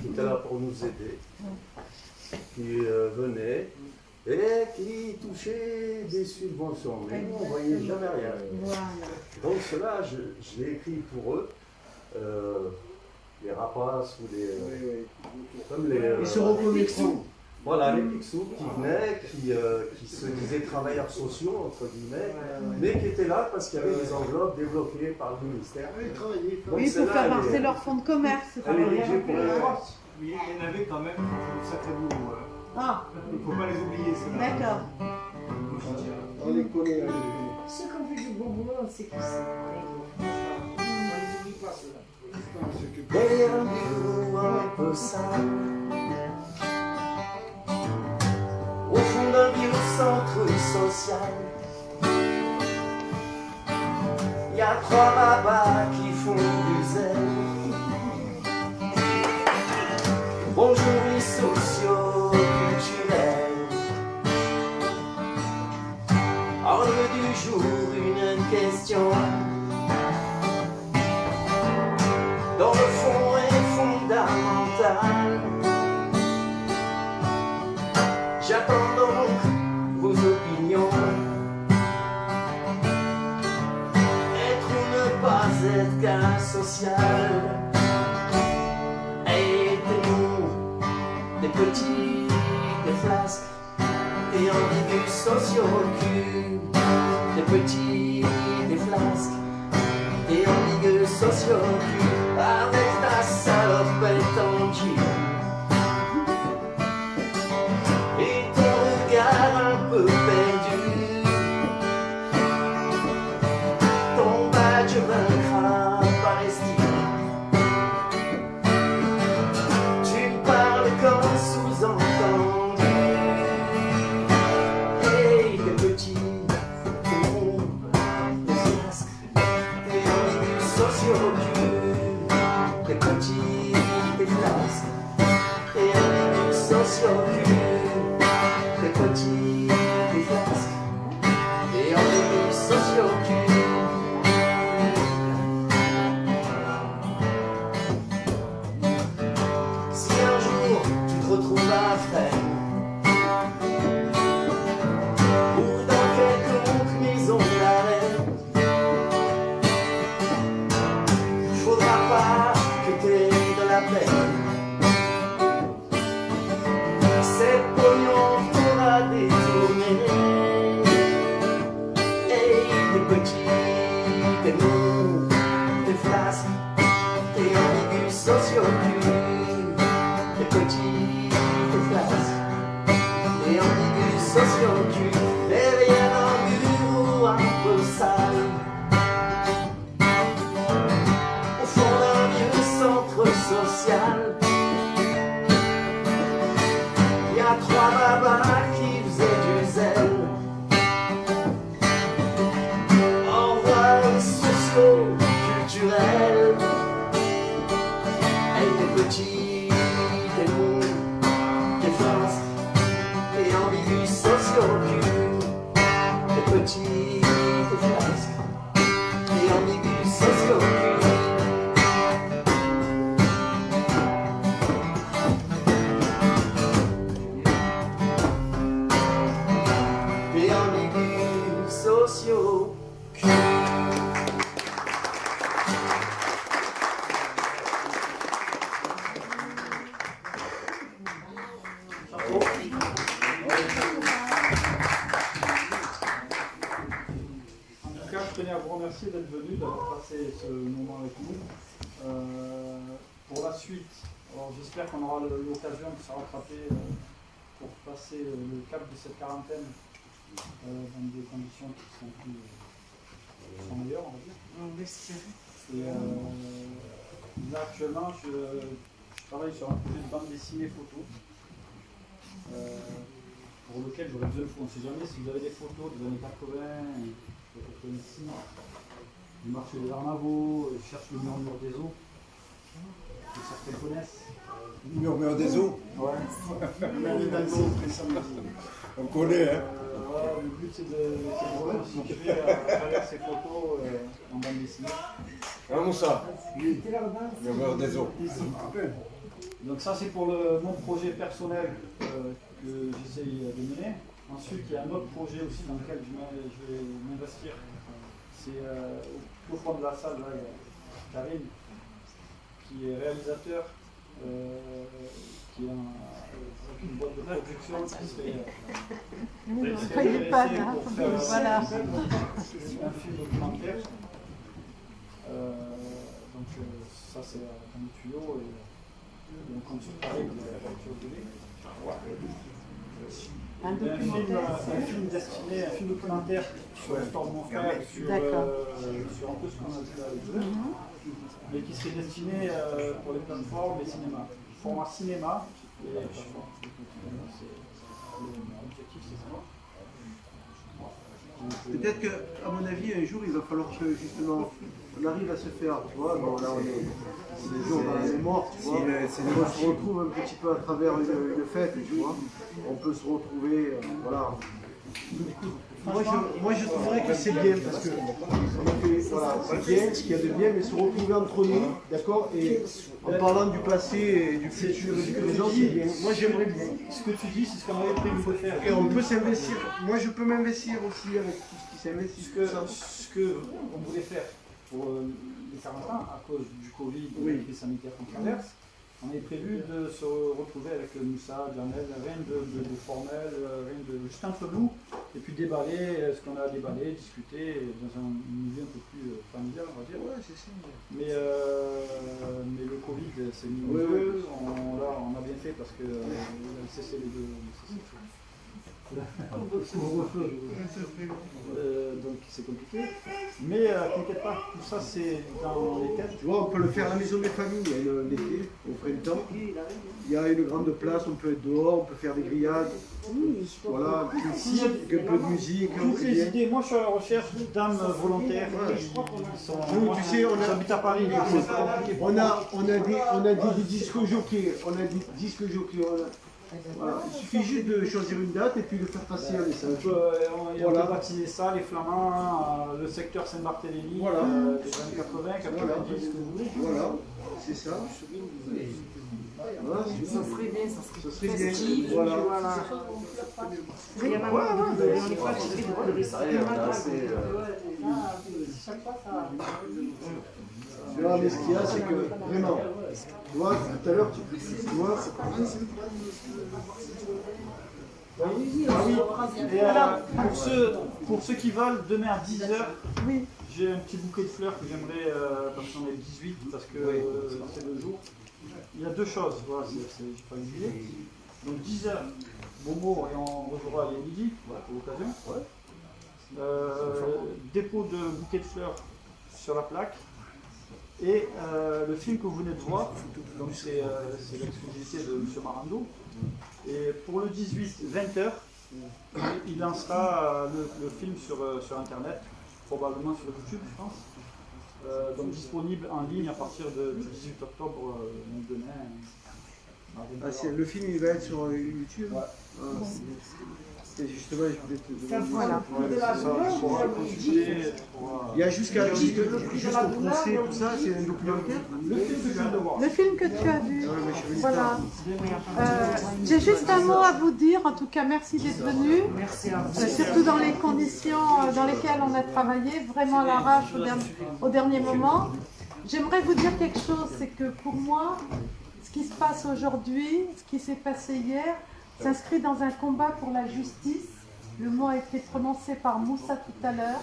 qui étaient là pour nous aider, qui venaient et qui touchaient des subventions, mais nous on ne voyait jamais rien. Donc cela je l'ai écrit pour eux, les rapaces ou les... comme les... Ils se reconnaîtront. Voilà, les Picsou qui venaient, qui se disaient travailleurs sociaux, entre guillemets, mais qui étaient là parce qu'il y avait des enveloppes débloquées par le ministère. Oui, il faut faire marcher leur fonds de commerce. Elle est dirigée pour les Oui, il y en avait quand même un sacré boulot. Ah. Il ne faut pas les oublier, ceux-là. D'accord. On les connaît. Ceux qui ont fait du bon boulot, on sait qui c'est. On les oublie pas, ceux-là. Derrière un bureau un peu sale, au fond d'un vieux centre social, il y a trois babas qui font du zèle. Bonjour les sociaux culturels. À l'ordre du jour, une question dont le fond est fondamental. J'attends donc vos opinions. Être ou ne pas être qu'un social. Aidez-nous, des petits, des flasques, des ambigus sociaux au cul. Des petits, des flasques, des ambigus sociaux au cul. Avec ta salopette en jean. Un peu perdu, ton badge vaincra Palestine. Tu parles comme sous-entendu. Hey, des petits, des mondes, des flasques, des ambigus sociaux au cul. Des petits, des flasques, des ambigus sociaux au cul. Des petits, des flasques, et ambigus sociaux au cul. Si un jour tu te retrouves à Fresnes ou dans quelconque maison d'arrêt, faudra pas que t'aies de la peine. C'est pognon faudra détourner. Hey, des petits, des mots, des flasques, des ambigus sociaux au cul. Des petits, des flasques, des ambigus sociaux au cul. Derrière un bureau un peu sale, au fond d'un vieux centre social, il y a trois babas qui faisaient du zèle. Au revoir les sociaux culturels. Et des petits, des mots, des flasques, des ambigus sociaux au cul. Des petits, des flasques, des ambigus sociaux au cul. En tout cas, je tenais à vous remercier d'être venu, d'avoir passé ce moment avec nous. Pour la suite, j'espère qu'on aura l'occasion de se rattraper pour passer le cap de cette quarantaine dans des conditions qui sont plus meilleures, on va dire. On l'espère. Et là, actuellement, je travaille sur un projet de bande dessinée photo pour lequel j'aurais besoin de photos. On ne sait jamais si vous avez des photos des années 80, 86, du marché des Arnavaux, je cherche le murmure des eaux, que certains connaissent. Le murmure des eaux? Ouais. On connaît, hein? Le but c'est de reconstituer à travers ces photos en bande dessinée. Ah, Moussa? Oui. Le murmure des eaux. Donc ça c'est pour mon projet personnel que j'essaye de mener. Ensuite il y a un autre projet aussi dans lequel je vais m'investir. C'est au fond de la salle, là, il y a Karine, qui est réalisateur, qui a une boîte de production qui serait intéressée pour faire voilà. un film documentaire. Donc ça c'est un tuyau et on compte sur Paris pour la facture de un film destiné, un film documentaire sur l'histoire de mon frère, sur un peu ce qu'on a vu avec eux, mais qui serait destiné pour les plateformes et cinéma. Format cinéma et plateforme. L'objectif c'est ça. Peut-être qu'à mon avis, un jour, il va falloir que justement on arrive à se faire, tu vois, bon là on est les jours dans la mémoire, tu vois, on se retrouve un petit peu à travers une fête, tu vois, on peut se retrouver, voilà. Moi je trouverais que c'est bien parce que voilà, c'est bien ce qu'il y a de bien, mais se retrouver entre nous, d'accord, et en parlant du passé et du futur et du présent, c'est bien. Moi j'aimerais bien. Ce que tu dis, c'est ce qu'on avait prévu de faire. Et on peut s'investir. Moi je peux m'investir aussi avec tout ce qui s'investit. Ce qu'on voulait faire pour les 40 ans, à cause du Covid et de la crise sanitaire qu'on traverse, on avait prévu de se retrouver avec Moussa, Jamel, rien de formel, rien de juste entre nous, et puis déballer ce qu'on a déballé, discuter dans un milieu un peu plus familial, on va dire. Ouais, c'est ça. Mais le Covid, c'est nous. On a bien fait parce que a cessé les deux. Donc c'est compliqué, mais t'inquiète pas, tout ça c'est dans les têtes. Tu vois, on peut le faire à la maison des familles, l'été, au printemps. Il y a une grande place, on peut être dehors, on peut faire des grillades. Voilà, un peu de musique. Toutes les idées, moi je suis à la recherche d'âmes volontaires qui sont. Nous, tu sais, j'habite à Paris, on a des disques jockeys, voilà. Il suffit juste de choisir une date et puis de faire passer un message. On peut baptiser ça, les Flamands, le secteur Saint-Barthélemy, des années 80, 90, ce que vous voulez. Voilà, c'est ça. Voilà, Ça serait bien, ça serait bien. festif, Voilà. Il y a maman Non, mais ce qu'il y a, c'est que vraiment, tu vois, tout à l'heure, tu vois, pour ceux qui veulent, demain à 10h, j'ai un petit bouquet de fleurs que j'aimerais, parce qu'on est le 18, parce que c'est le jour. Il y a deux choses, voilà, j'ai pas oublié. Donc 10h, Momo, et on rejouera les midi, voilà, pour l'occasion. Dépôt de bouquet de fleurs sur la plaque. Et le film que vous venez de voir, donc c'est l'exclusivité de M. Marando. Et pour le 18, 20h, il lancera le film sur Internet, probablement sur YouTube, je pense. Donc disponible en ligne à partir du 18 octobre, demain. Le film il va être sur YouTube. Et justement, je voulais te demander. Il y a jusqu'au procès, tout ça, c'est un documentaire. Le film que tu as vu. Voilà. J'ai juste un mot à vous dire. En tout cas, merci d'être venu. Surtout dans les conditions dans lesquelles on a travaillé, vraiment à l'arrache au dernier moment. J'aimerais vous dire quelque chose, c'est que pour moi, ce qui se passe aujourd'hui, ce qui s'est passé hier, s'inscrit dans un combat pour la justice. Le mot a été prononcé par Moussa tout à l'heure.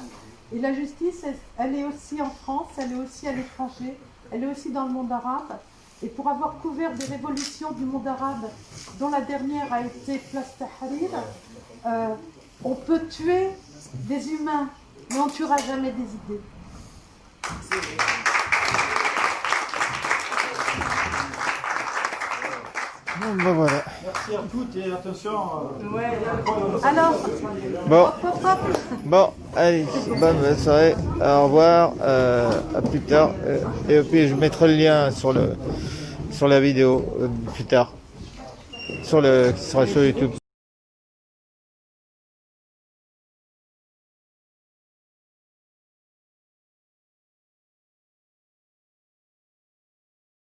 Et la justice, elle est aussi en France, elle est aussi à l'étranger, elle est aussi dans le monde arabe. Et pour avoir couvert des révolutions du monde arabe, dont la dernière a été Place Tahrir, on peut tuer des humains, mais on ne tuera jamais des idées. Bon, ben voilà. Merci à toutes et attention. Alors, Bon, allez, bonne soirée, au revoir, à plus tard. Et puis je mettrai le lien sur la vidéo plus tard, qui sera sur YouTube.